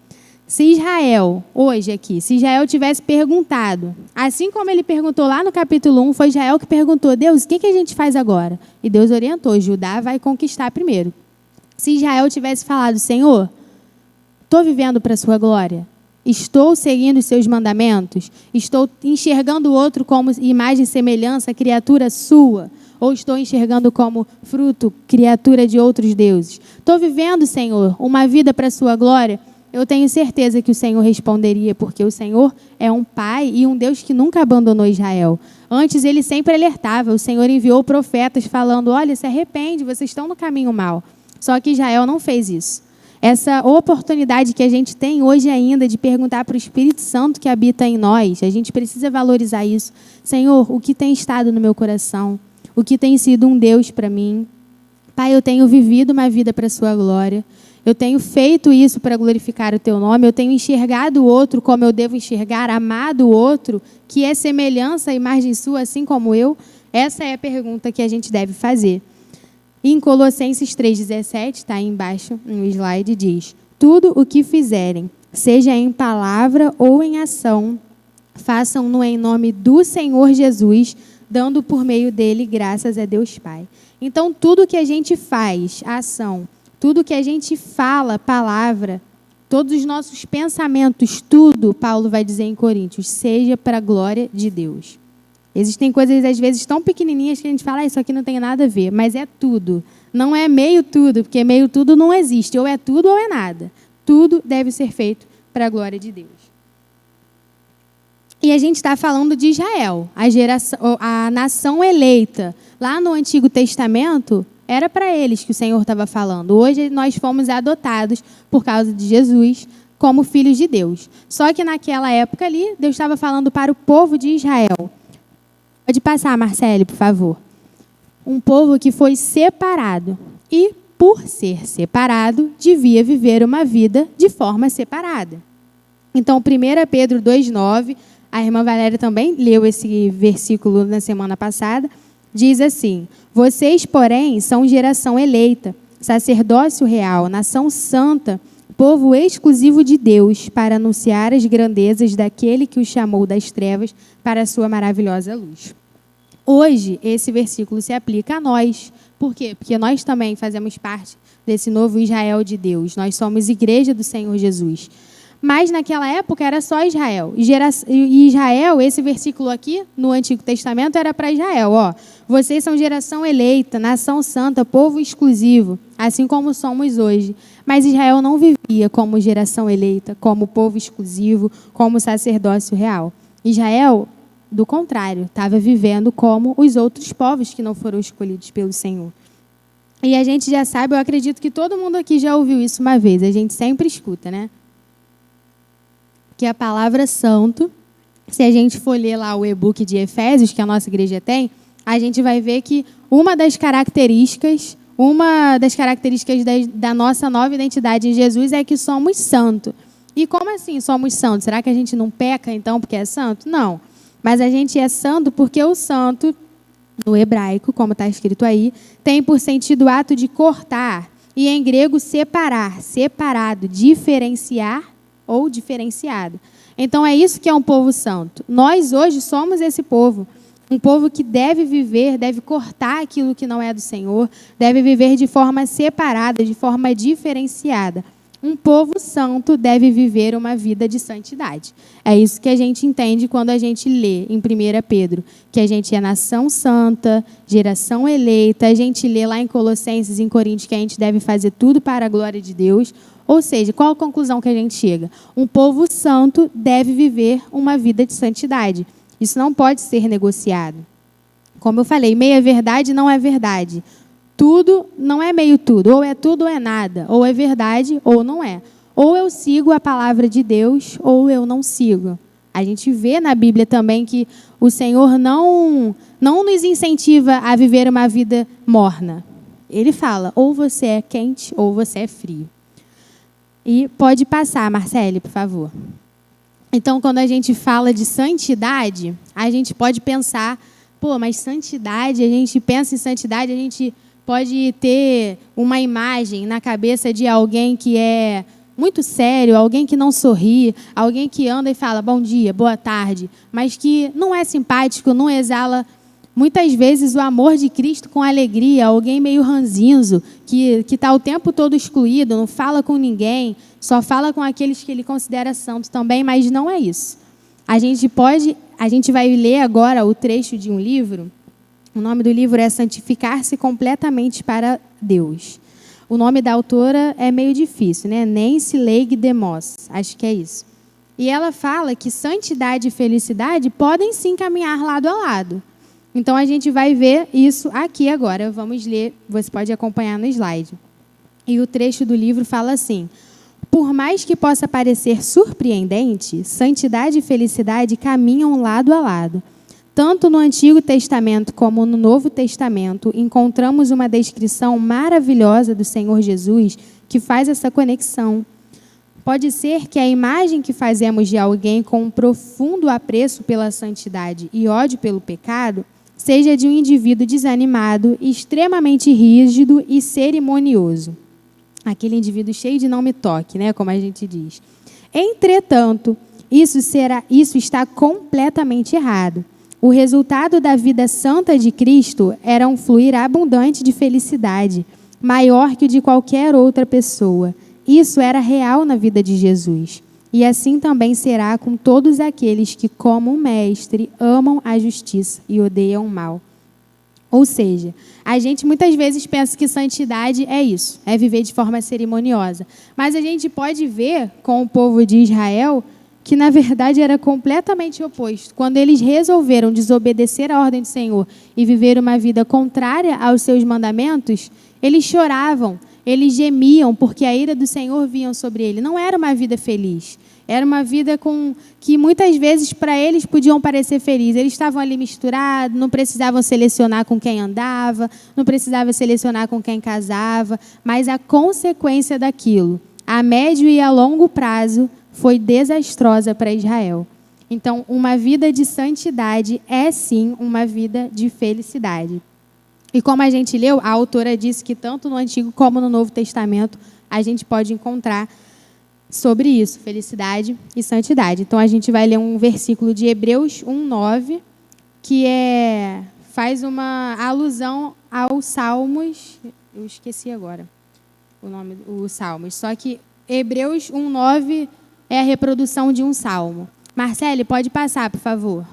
Se Israel, hoje aqui, se Israel tivesse perguntado, assim como ele perguntou lá no capítulo 1, foi Israel que perguntou, Deus, o que a gente faz agora? E Deus orientou, Judá vai conquistar primeiro. Se Israel tivesse falado, Senhor, estou vivendo para a sua glória, estou seguindo os seus mandamentos, estou enxergando o outro como imagem e semelhança, criatura sua, ou estou enxergando como fruto, criatura de outros deuses. Estou vivendo, Senhor, uma vida para a sua glória. Eu tenho certeza que o Senhor responderia, porque o Senhor é um Pai e um Deus que nunca abandonou Israel. Antes, Ele sempre alertava. O Senhor enviou profetas falando, olha, se arrepende, vocês estão no caminho mau. Só que Israel não fez isso. Essa oportunidade que a gente tem hoje ainda de perguntar para o Espírito Santo que habita em nós, a gente precisa valorizar isso. Senhor, o que tem estado no meu coração? O que tem sido um Deus para mim? Pai, eu tenho vivido uma vida para a sua glória. Eu tenho feito isso para glorificar o teu nome, eu tenho enxergado o outro como eu devo enxergar, amado o outro, que é semelhança à imagem sua, assim como eu. Essa é a pergunta que a gente deve fazer. Em Colossenses 3,17, está aí embaixo no slide, diz, tudo o que fizerem, seja em palavra ou em ação, façam-no em nome do Senhor Jesus, dando por meio dele graças a Deus Pai. Então, tudo que a gente faz, ação, tudo que a gente fala, palavra, todos os nossos pensamentos, tudo, Paulo vai dizer em Coríntios, seja para a glória de Deus. Existem coisas, às vezes, tão pequenininhas que a gente fala, isso aqui não tem nada a ver, mas é tudo. Não é meio tudo, porque meio tudo não existe, ou é tudo ou é nada. Tudo deve ser feito para a glória de Deus. E a gente está falando de Israel, a nação eleita. Lá no Antigo Testamento, Era para eles que o Senhor estava falando. Hoje nós fomos adotados por causa de Jesus como filhos de Deus. Só que naquela época ali, Deus estava falando para o povo de Israel. Pode passar, Marcele, por favor. Um povo que foi separado e, por ser separado, devia viver uma vida de forma separada. Então, 1 Pedro 2,9, a irmã Valéria também leu esse versículo na semana passada, diz assim: vocês, porém, são geração eleita, sacerdócio real, nação santa, povo exclusivo de Deus, para anunciar as grandezas daquele que os chamou das trevas para a sua maravilhosa luz. Hoje, esse versículo se aplica a nós. Por quê? Porque nós também fazemos parte desse novo Israel de Deus. Nós somos igreja do Senhor Jesus. Mas naquela época era só Israel. E Israel, esse versículo aqui no Antigo Testamento era para Israel. Ó, vocês são geração eleita, nação santa, povo exclusivo, assim como somos hoje. Mas Israel não vivia como geração eleita, como povo exclusivo, como sacerdócio real. Israel, do contrário, estava vivendo como os outros povos que não foram escolhidos pelo Senhor. E a gente já sabe, eu acredito que todo mundo aqui já ouviu isso uma vez, a gente sempre escuta, né? Que a palavra santo, se a gente for ler lá o e-book de Efésios, que a nossa igreja tem, a gente vai ver que uma das características da nossa nova identidade em Jesus é que somos santos. E como assim somos santos? Será que a gente não peca, então, porque é santo? Não. Mas a gente é santo porque o santo, no hebraico, como está escrito aí, tem por sentido o ato de cortar, e em grego separar, separado, diferenciar ou diferenciado. Então é isso que é um povo santo. Nós hoje somos esse povo. Um povo que deve viver, deve cortar aquilo que não é do Senhor, deve viver de forma separada, de forma diferenciada. Um povo santo deve viver uma vida de santidade. É isso que a gente entende quando a gente lê em 1 Pedro, que a gente é nação santa, geração eleita. A gente lê lá em Colossenses, em Coríntios, que a gente deve fazer tudo para a glória de Deus. Ou seja, qual a conclusão que a gente chega? Um povo santo deve viver uma vida de santidade. Isso não pode ser negociado. Como eu falei, meia verdade não é verdade. Tudo não é meio tudo, ou é nada, ou é verdade ou não é. Ou eu sigo a palavra de Deus, ou eu não sigo. A gente vê na Bíblia também que o Senhor não nos incentiva a viver uma vida morna. Ele fala, ou você é quente, ou você é frio. E pode passar, Marcele, por favor. Então, quando a gente fala de santidade, a gente pode pensar, mas santidade, a gente pensa em santidade, a gente pode ter uma imagem na cabeça de alguém que é muito sério, alguém que não sorri, alguém que anda e fala bom dia, boa tarde, mas que não é simpático, não exala muitas vezes o amor de Cristo com alegria, alguém meio ranzinzo, que está o tempo todo excluído, não fala com ninguém, só fala com aqueles que ele considera santos também, mas não é isso. A gente vai ler agora o trecho de um livro. O nome do livro é Santificar-se Completamente para Deus. O nome da autora é meio difícil, né? Nancy Leigh DeMoss, acho que é isso. E ela fala que santidade e felicidade podem sim caminhar lado a lado. Então, a gente vai ver isso aqui agora. Vamos ler, você pode acompanhar no slide. E o trecho do livro fala assim: por mais que possa parecer surpreendente, santidade e felicidade caminham lado a lado. Tanto no Antigo Testamento como no Novo Testamento, encontramos uma descrição maravilhosa do Senhor Jesus que faz essa conexão. Pode ser que a imagem que fazemos de alguém com um profundo apreço pela santidade e ódio pelo pecado seja de um indivíduo desanimado, extremamente rígido e cerimonioso. Aquele indivíduo cheio de não me toque, né, como a gente diz. Entretanto, isso está completamente errado. O resultado da vida santa de Cristo era um fluir abundante de felicidade, maior que o de qualquer outra pessoa. Isso era real na vida de Jesus. E assim também será com todos aqueles que, como um mestre, amam a justiça e odeiam o mal. Ou seja, a gente muitas vezes pensa que santidade é isso, é viver de forma cerimoniosa. Mas a gente pode ver com o povo de Israel que na verdade era completamente oposto. Quando eles resolveram desobedecer a ordem do Senhor e viver uma vida contrária aos seus mandamentos, eles choravam, eles gemiam, porque a ira do Senhor vinha sobre ele. Não era uma vida feliz. Era uma vida que muitas vezes para eles podiam parecer feliz. Eles estavam ali misturados, não precisavam selecionar com quem andava, não precisavam selecionar com quem casava, mas a consequência daquilo, a médio e a longo prazo, foi desastrosa para Israel. Então, uma vida de santidade é sim uma vida de felicidade. E como a gente leu, a autora disse que tanto no Antigo como no Novo Testamento a gente pode encontrar sobre isso, felicidade e santidade. Então, a gente vai ler um versículo de Hebreus 1:9, que faz uma alusão aos Salmos. Eu esqueci agora o nome dos Salmos. Só que Hebreus 1:9 é a reprodução de um salmo. Marcele, pode passar, por favor.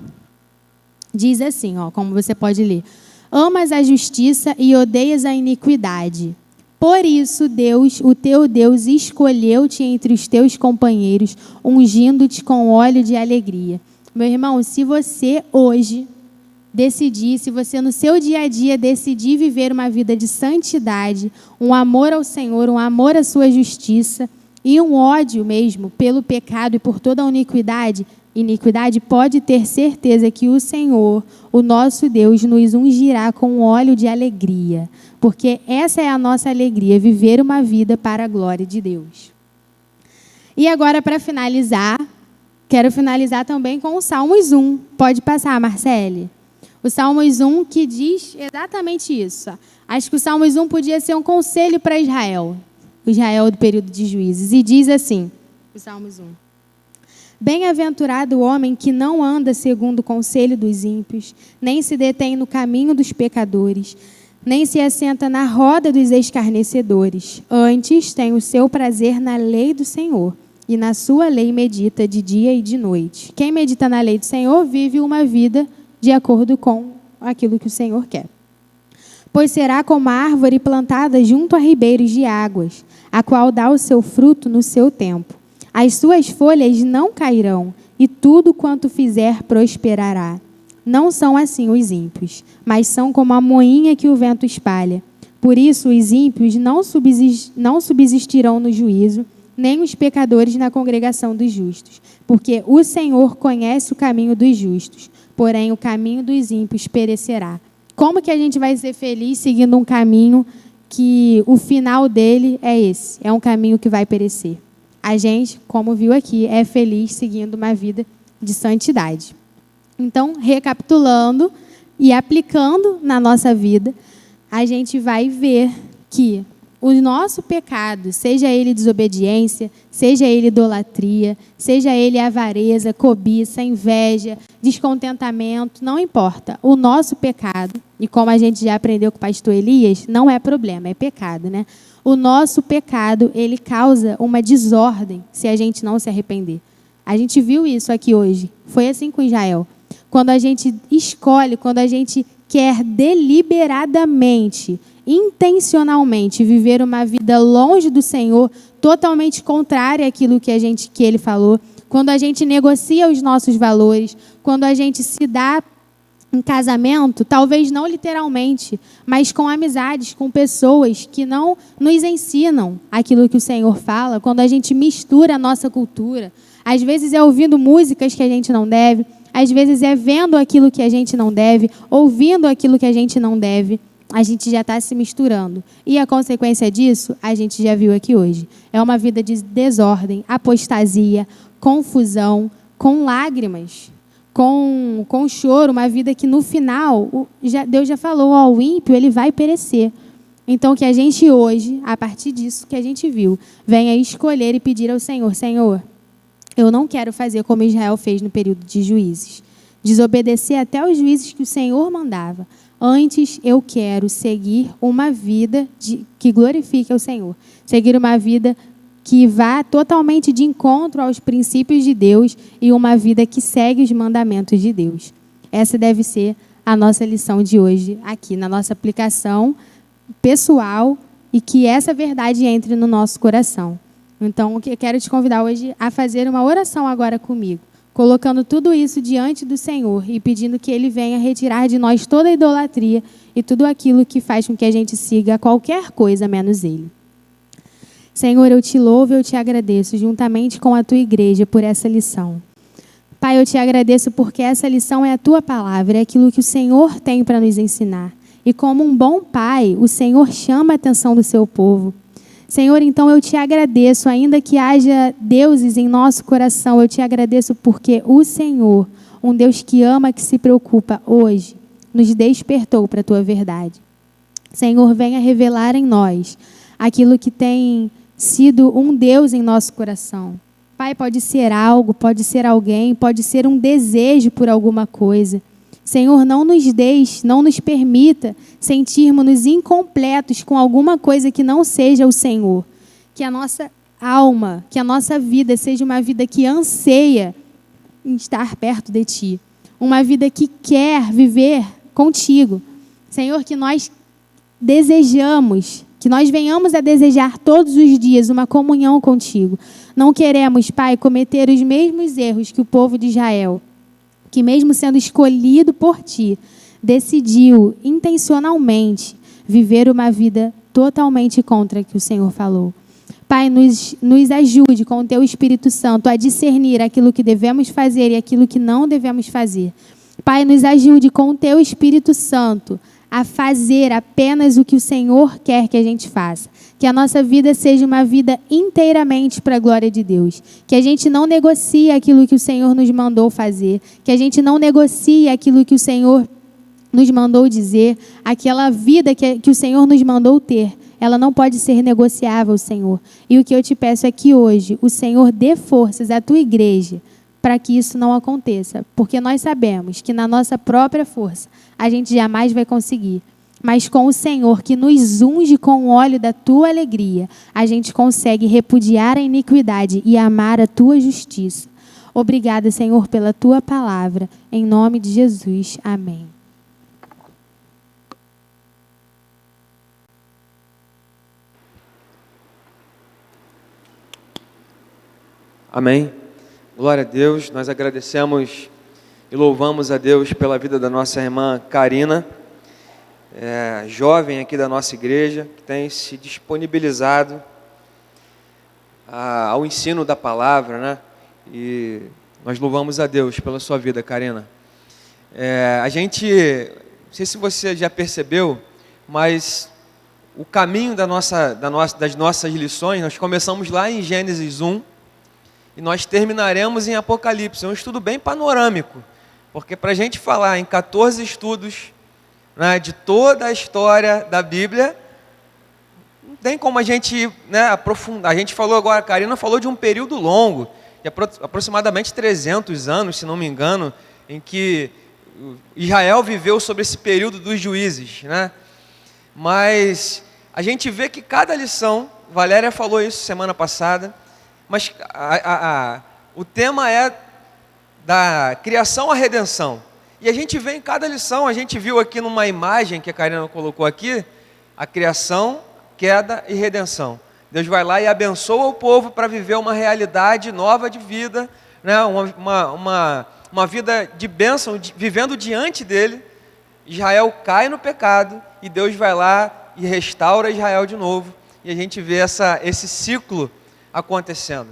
Diz assim, como você pode ler. Amas a justiça e odeias a iniquidade. Por isso, Deus, o teu Deus, escolheu-te entre os teus companheiros, ungindo-te com óleo de alegria. Meu irmão, se você hoje decidir, se você no seu dia a dia decidir viver uma vida de santidade, um amor ao Senhor, um amor à sua justiça e um ódio mesmo pelo pecado e por toda a iniquidade, pode ter certeza que o Senhor, o nosso Deus, nos ungirá com óleo de alegria. Porque essa é a nossa alegria, viver uma vida para a glória de Deus. E agora, para finalizar, quero finalizar também com o Salmos 1. Pode passar, Marcele. O Salmos 1 que diz exatamente isso. Acho que o Salmos 1 podia ser um conselho para Israel. O Israel do período de Juízes. E diz assim, o Salmos 1. Bem-aventurado o homem que não anda segundo o conselho dos ímpios, nem se detém no caminho dos pecadores, nem se assenta na roda dos escarnecedores. Antes tem o seu prazer na lei do Senhor, e na sua lei medita de dia e de noite. Quem medita na lei do Senhor vive uma vida de acordo com aquilo que o Senhor quer. Pois será como a árvore plantada junto a ribeiros de águas, a qual dá o seu fruto no seu tempo. As suas folhas não cairão, e tudo quanto fizer prosperará. Não são assim os ímpios, mas são como a moinha que o vento espalha. Por isso os ímpios não subsistirão no juízo, nem os pecadores na congregação dos justos. Porque o Senhor conhece o caminho dos justos, porém o caminho dos ímpios perecerá. Como que a gente vai ser feliz seguindo um caminho que o final dele é esse? É um caminho que vai perecer. A gente, como viu aqui, é feliz seguindo uma vida de santidade. Então, recapitulando e aplicando na nossa vida, a gente vai ver que o nosso pecado, seja ele desobediência, seja ele idolatria, seja ele avareza, cobiça, inveja, descontentamento, não importa. O nosso pecado, e como a gente já aprendeu com o pastor Elias, não é problema, é pecado, né? O nosso pecado, ele causa uma desordem se a gente não se arrepender. A gente viu isso aqui hoje. Foi assim com Israel. Quando a gente escolhe, quando a gente quer deliberadamente, intencionalmente viver uma vida longe do Senhor, totalmente contrária àquilo que ele falou, quando a gente negocia os nossos valores, quando a gente se dá em casamento, talvez não literalmente, mas com amizades, com pessoas que não nos ensinam aquilo que o Senhor fala, quando a gente mistura a nossa cultura, às vezes é ouvindo músicas que a gente não deve, às vezes é vendo aquilo que a gente não deve, ouvindo aquilo que a gente não deve, a gente já está se misturando. E a consequência disso, a gente já viu aqui hoje. É uma vida de desordem, apostasia, confusão, com lágrimas, com choro, uma vida que no final, Deus já falou, o ímpio ele vai perecer. Então que a gente hoje, a partir disso que a gente viu, venha escolher e pedir ao Senhor, Senhor, eu não quero fazer como Israel fez no período de Juízes, desobedecer até os juízes que o Senhor mandava. Antes eu quero seguir uma vida que glorifique ao Senhor, seguir uma vida que vá totalmente de encontro aos princípios de Deus e uma vida que segue os mandamentos de Deus. Essa deve ser a nossa lição de hoje aqui, na nossa aplicação pessoal, e que essa verdade entre no nosso coração. Então, eu quero te convidar hoje a fazer uma oração agora comigo, colocando tudo isso diante do Senhor e pedindo que Ele venha retirar de nós toda a idolatria e tudo aquilo que faz com que a gente siga qualquer coisa menos Ele. Senhor, eu te louvo e eu te agradeço, juntamente com a tua igreja, por essa lição. Pai, eu te agradeço porque essa lição é a tua palavra, é aquilo que o Senhor tem para nos ensinar. E como um bom pai, o Senhor chama a atenção do seu povo. Senhor, então eu te agradeço, ainda que haja deuses em nosso coração, eu te agradeço porque o Senhor, um Deus que ama, que se preocupa, hoje nos despertou para a tua verdade. Senhor, venha revelar em nós aquilo que tem sido um Deus em nosso coração. Pai, pode ser algo, pode ser alguém, pode ser um desejo por alguma coisa. Senhor, não nos deixe, não nos permita sentirmos-nos incompletos com alguma coisa que não seja o Senhor. Que a nossa alma, que a nossa vida seja uma vida que anseia em estar perto de Ti. Uma vida que quer viver contigo. Senhor, que nós desejamos, que nós venhamos a desejar todos os dias uma comunhão contigo. Não queremos, Pai, cometer os mesmos erros que o povo de Israel, que mesmo sendo escolhido por Ti, decidiu intencionalmente viver uma vida totalmente contra o que o Senhor falou. Pai, nos ajude com o Teu Espírito Santo a discernir aquilo que devemos fazer e aquilo que não devemos fazer. Pai, nos ajude com o Teu Espírito Santo a fazer apenas o que o Senhor quer que a gente faça. Que a nossa vida seja uma vida inteiramente para a glória de Deus. Que a gente não negocie aquilo que o Senhor nos mandou fazer. Que a gente não negocie aquilo que o Senhor nos mandou dizer. Aquela vida que o Senhor nos mandou ter. Ela não pode ser negociável, Senhor. E o que eu te peço é que hoje o Senhor dê forças à tua igreja para que isso não aconteça. Porque nós sabemos que na nossa própria força a gente jamais vai conseguir. Mas com o Senhor que nos unge com o óleo da tua alegria, a gente consegue repudiar a iniquidade e amar a tua justiça. Obrigada, Senhor, pela tua palavra. Em nome de Jesus. Amém. Amém. Glória a Deus. Nós agradecemos e louvamos a Deus pela vida da nossa irmã Karina, jovem aqui da nossa igreja, que tem se disponibilizado ao ensino da palavra, né? E nós louvamos a Deus pela sua vida, Karina. A gente, não sei se você já percebeu, mas o caminho das nossas lições, nós começamos lá em Gênesis 1 e nós terminaremos em Apocalipse. É um estudo bem panorâmico, porque para a gente falar em 14 estudos, né, de toda a história da Bíblia, não tem como a gente, né, aprofundar. A gente falou agora, a Karina falou de um período longo, de aproximadamente 300 anos, se não me engano, em que Israel viveu sobre esse período dos juízes, né? Mas a gente vê que cada lição, Valéria falou isso semana passada, mas o tema é da criação à redenção. E a gente vê em cada lição, a gente viu aqui numa imagem que a Karina colocou aqui, a criação, queda e redenção. Deus vai lá e abençoa o povo para viver uma realidade nova de vida, né? uma vida de bênção, vivendo diante dele. Israel cai no pecado e Deus vai lá e restaura Israel de novo. E a gente vê esse ciclo acontecendo,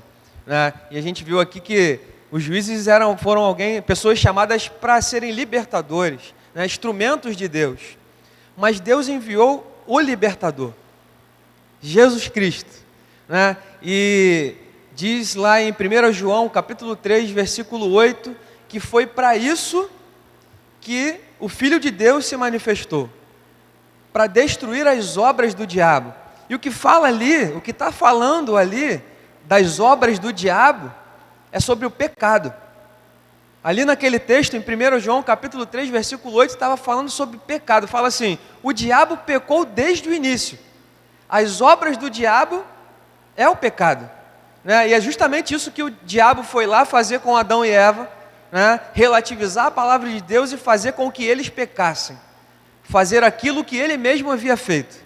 né? E a gente viu aqui que os juízes foram pessoas chamadas para serem libertadores, né? Instrumentos de Deus. Mas Deus enviou o libertador, Jesus Cristo, né? E diz lá em 1 João, capítulo 3, versículo 8, que foi para isso que o Filho de Deus se manifestou, para destruir as obras do diabo. E o que fala ali, o que está falando ali das obras do diabo é sobre o pecado. Ali naquele texto, em 1 João capítulo 3, versículo 8, estava falando sobre pecado. Fala assim, o diabo pecou desde o início. As obras do diabo é o pecado, né? E é justamente isso que o diabo foi lá fazer com Adão e Eva, né? Relativizar a palavra de Deus e fazer com que eles pecassem. Fazer aquilo que ele mesmo havia feito.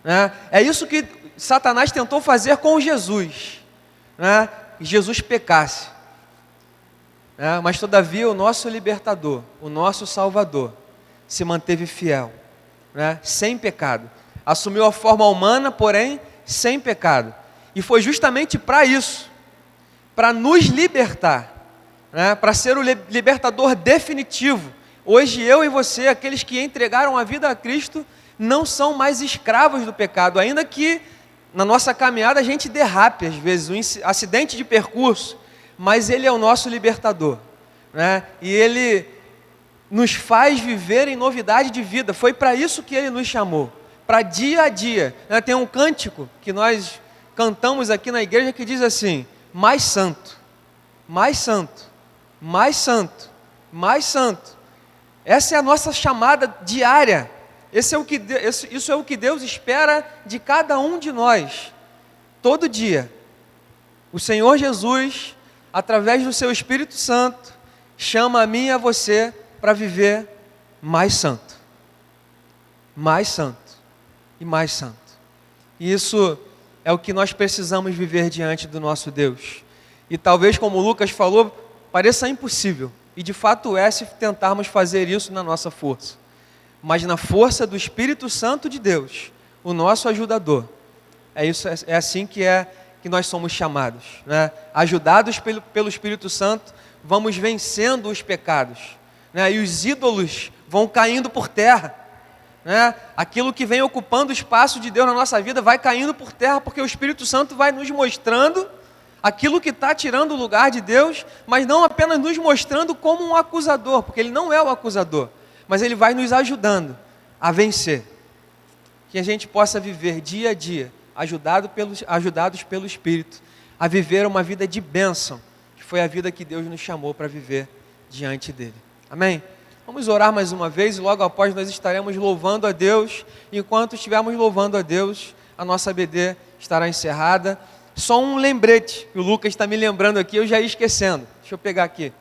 né? É isso que Satanás tentou fazer com Jesus, né? Que Jesus pecasse, né? Mas todavia o nosso libertador, o nosso Salvador, se manteve fiel, né? Sem pecado, assumiu a forma humana, porém sem pecado, e foi justamente para isso, para nos libertar, né? Para ser o libertador definitivo. Hoje eu e você, aqueles que entregaram a vida a Cristo, não são mais escravos do pecado, ainda que na nossa caminhada a gente derrape às vezes, um acidente de percurso, mas Ele é o nosso libertador, né? E Ele nos faz viver em novidade de vida. Foi para isso que Ele nos chamou, para dia a dia, né? Tem um cântico que nós cantamos aqui na igreja que diz assim: mais santo, mais santo, mais santo, mais santo. Essa é a nossa chamada diária. Isso é o que Deus espera de cada um de nós, todo dia. O Senhor Jesus, através do seu Espírito Santo, chama a mim e a você para viver mais santo, mais santo e mais santo. E isso é o que nós precisamos viver diante do nosso Deus. E talvez, como o Lucas falou, pareça impossível, e de fato é, se tentarmos fazer isso na nossa força. Mas na força do Espírito Santo de Deus, o nosso ajudador. É assim que nós somos chamados, né? Ajudados pelo Espírito Santo, vamos vencendo os pecados, né? E os ídolos vão caindo por terra, né? Aquilo que vem ocupando o espaço de Deus na nossa vida vai caindo por terra, porque o Espírito Santo vai nos mostrando aquilo que está tirando o lugar de Deus, mas não apenas nos mostrando como um acusador, porque Ele não é o acusador, mas Ele vai nos ajudando a vencer. Que a gente possa viver dia a dia, ajudados pelo Espírito, a viver uma vida de bênção, que foi a vida que Deus nos chamou para viver diante dEle. Amém? Vamos orar mais uma vez e logo após nós estaremos louvando a Deus. Enquanto estivermos louvando a Deus, a nossa BD estará encerrada. Só um lembrete, que o Lucas está me lembrando aqui, eu já ia esquecendo. Deixa eu pegar aqui.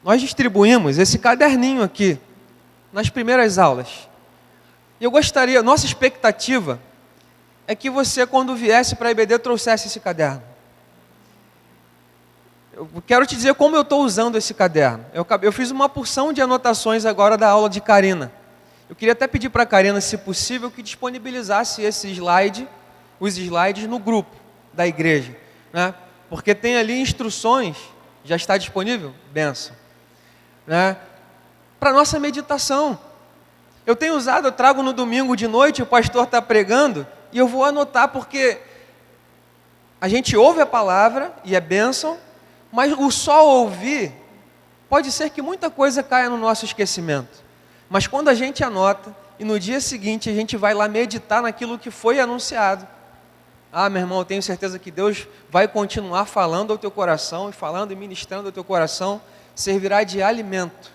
Nós distribuímos esse caderninho aqui nas primeiras aulas. E eu gostaria, nossa expectativa é que você, quando viesse para a IBD, trouxesse esse caderno. Eu quero te dizer como eu estou usando esse caderno. Eu fiz uma porção de anotações agora da aula de Karina. Eu queria até pedir para a Karina, se possível, que disponibilizasse os slides no grupo da igreja, né? Porque tem ali instruções, já está disponível? Benção. Né? Para nossa meditação. Eu trago no domingo de noite, o pastor está pregando, e eu vou anotar, porque a gente ouve a palavra, e é bênção, mas o só ouvir, pode ser que muita coisa caia no nosso esquecimento. Mas quando a gente anota, e no dia seguinte a gente vai lá meditar naquilo que foi anunciado, meu irmão, eu tenho certeza que Deus vai continuar falando ao teu coração, e falando e ministrando ao teu coração, servirá de alimento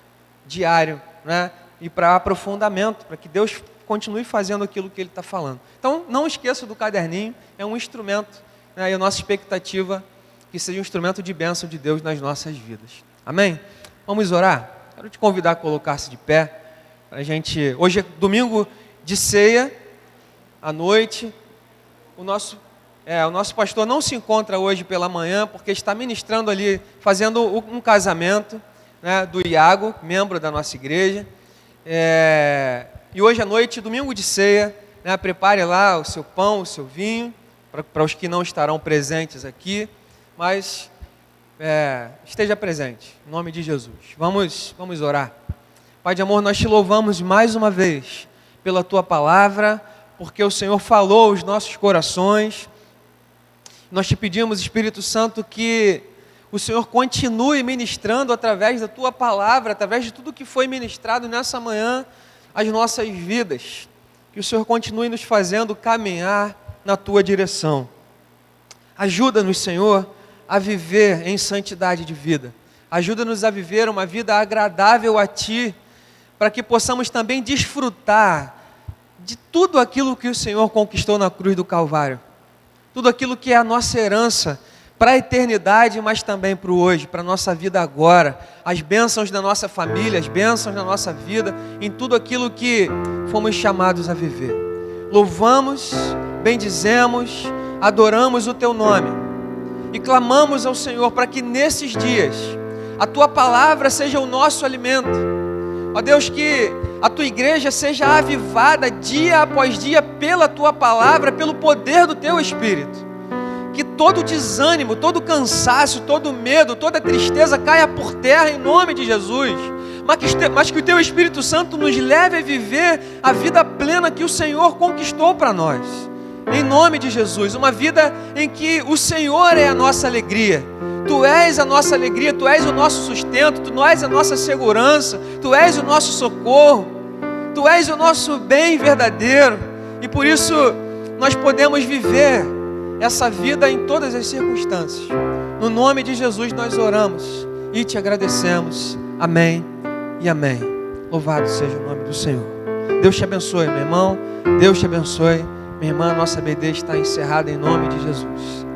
diário, né? E para aprofundamento, para que Deus continue fazendo aquilo que Ele está falando. Então, não esqueça do caderninho, é um instrumento, né? E a nossa expectativa é que seja um instrumento de bênção de Deus nas nossas vidas. Amém? Vamos orar? Quero te convidar a colocar-se de pé, para a gente... Hoje é domingo de ceia, à noite. O nosso pastor não se encontra hoje pela manhã, porque está ministrando ali, fazendo um casamento, né, do Iago, membro da nossa igreja. E hoje à noite, domingo de ceia, né, prepare lá o seu pão, o seu vinho, para os que não estarão presentes aqui, mas esteja presente, em nome de Jesus. Vamos orar. Pai de amor, nós te louvamos mais uma vez pela tua palavra, porque o Senhor falou aos nossos corações. Nós te pedimos, Espírito Santo, que o Senhor continue ministrando através da tua palavra, através de tudo que foi ministrado nessa manhã, as nossas vidas. Que o Senhor continue nos fazendo caminhar na tua direção. Ajuda-nos, Senhor, a viver em santidade de vida. Ajuda-nos a viver uma vida agradável a Ti, para que possamos também desfrutar de tudo aquilo que o Senhor conquistou na cruz do Calvário. Tudo aquilo que é a nossa herança para a eternidade, mas também para o hoje, para a nossa vida agora, as bênçãos da nossa família, as bênçãos da nossa vida, em tudo aquilo que fomos chamados a viver. Louvamos, bendizemos, adoramos o Teu nome e clamamos ao Senhor para que nesses dias a Tua palavra seja o nosso alimento. Ó Deus, que a Tua igreja seja avivada dia após dia pela Tua palavra, pelo poder do Teu Espírito. Que todo desânimo, todo cansaço, todo medo, toda tristeza caia por terra em nome de Jesus. Mas que o Teu Espírito Santo nos leve a viver a vida plena que o Senhor conquistou para nós. Em nome de Jesus, uma vida em que o Senhor é a nossa alegria. Tu és a nossa alegria, Tu és o nosso sustento, Tu és a nossa segurança, Tu és o nosso socorro, Tu és o nosso bem verdadeiro. E por isso nós podemos viver essa vida em todas as circunstâncias. No nome de Jesus nós oramos e Te agradecemos. Amém e amém. Louvado seja o nome do Senhor. Deus te abençoe, meu irmão. Deus te abençoe. Minha irmã, nossa BD está encerrada em nome de Jesus.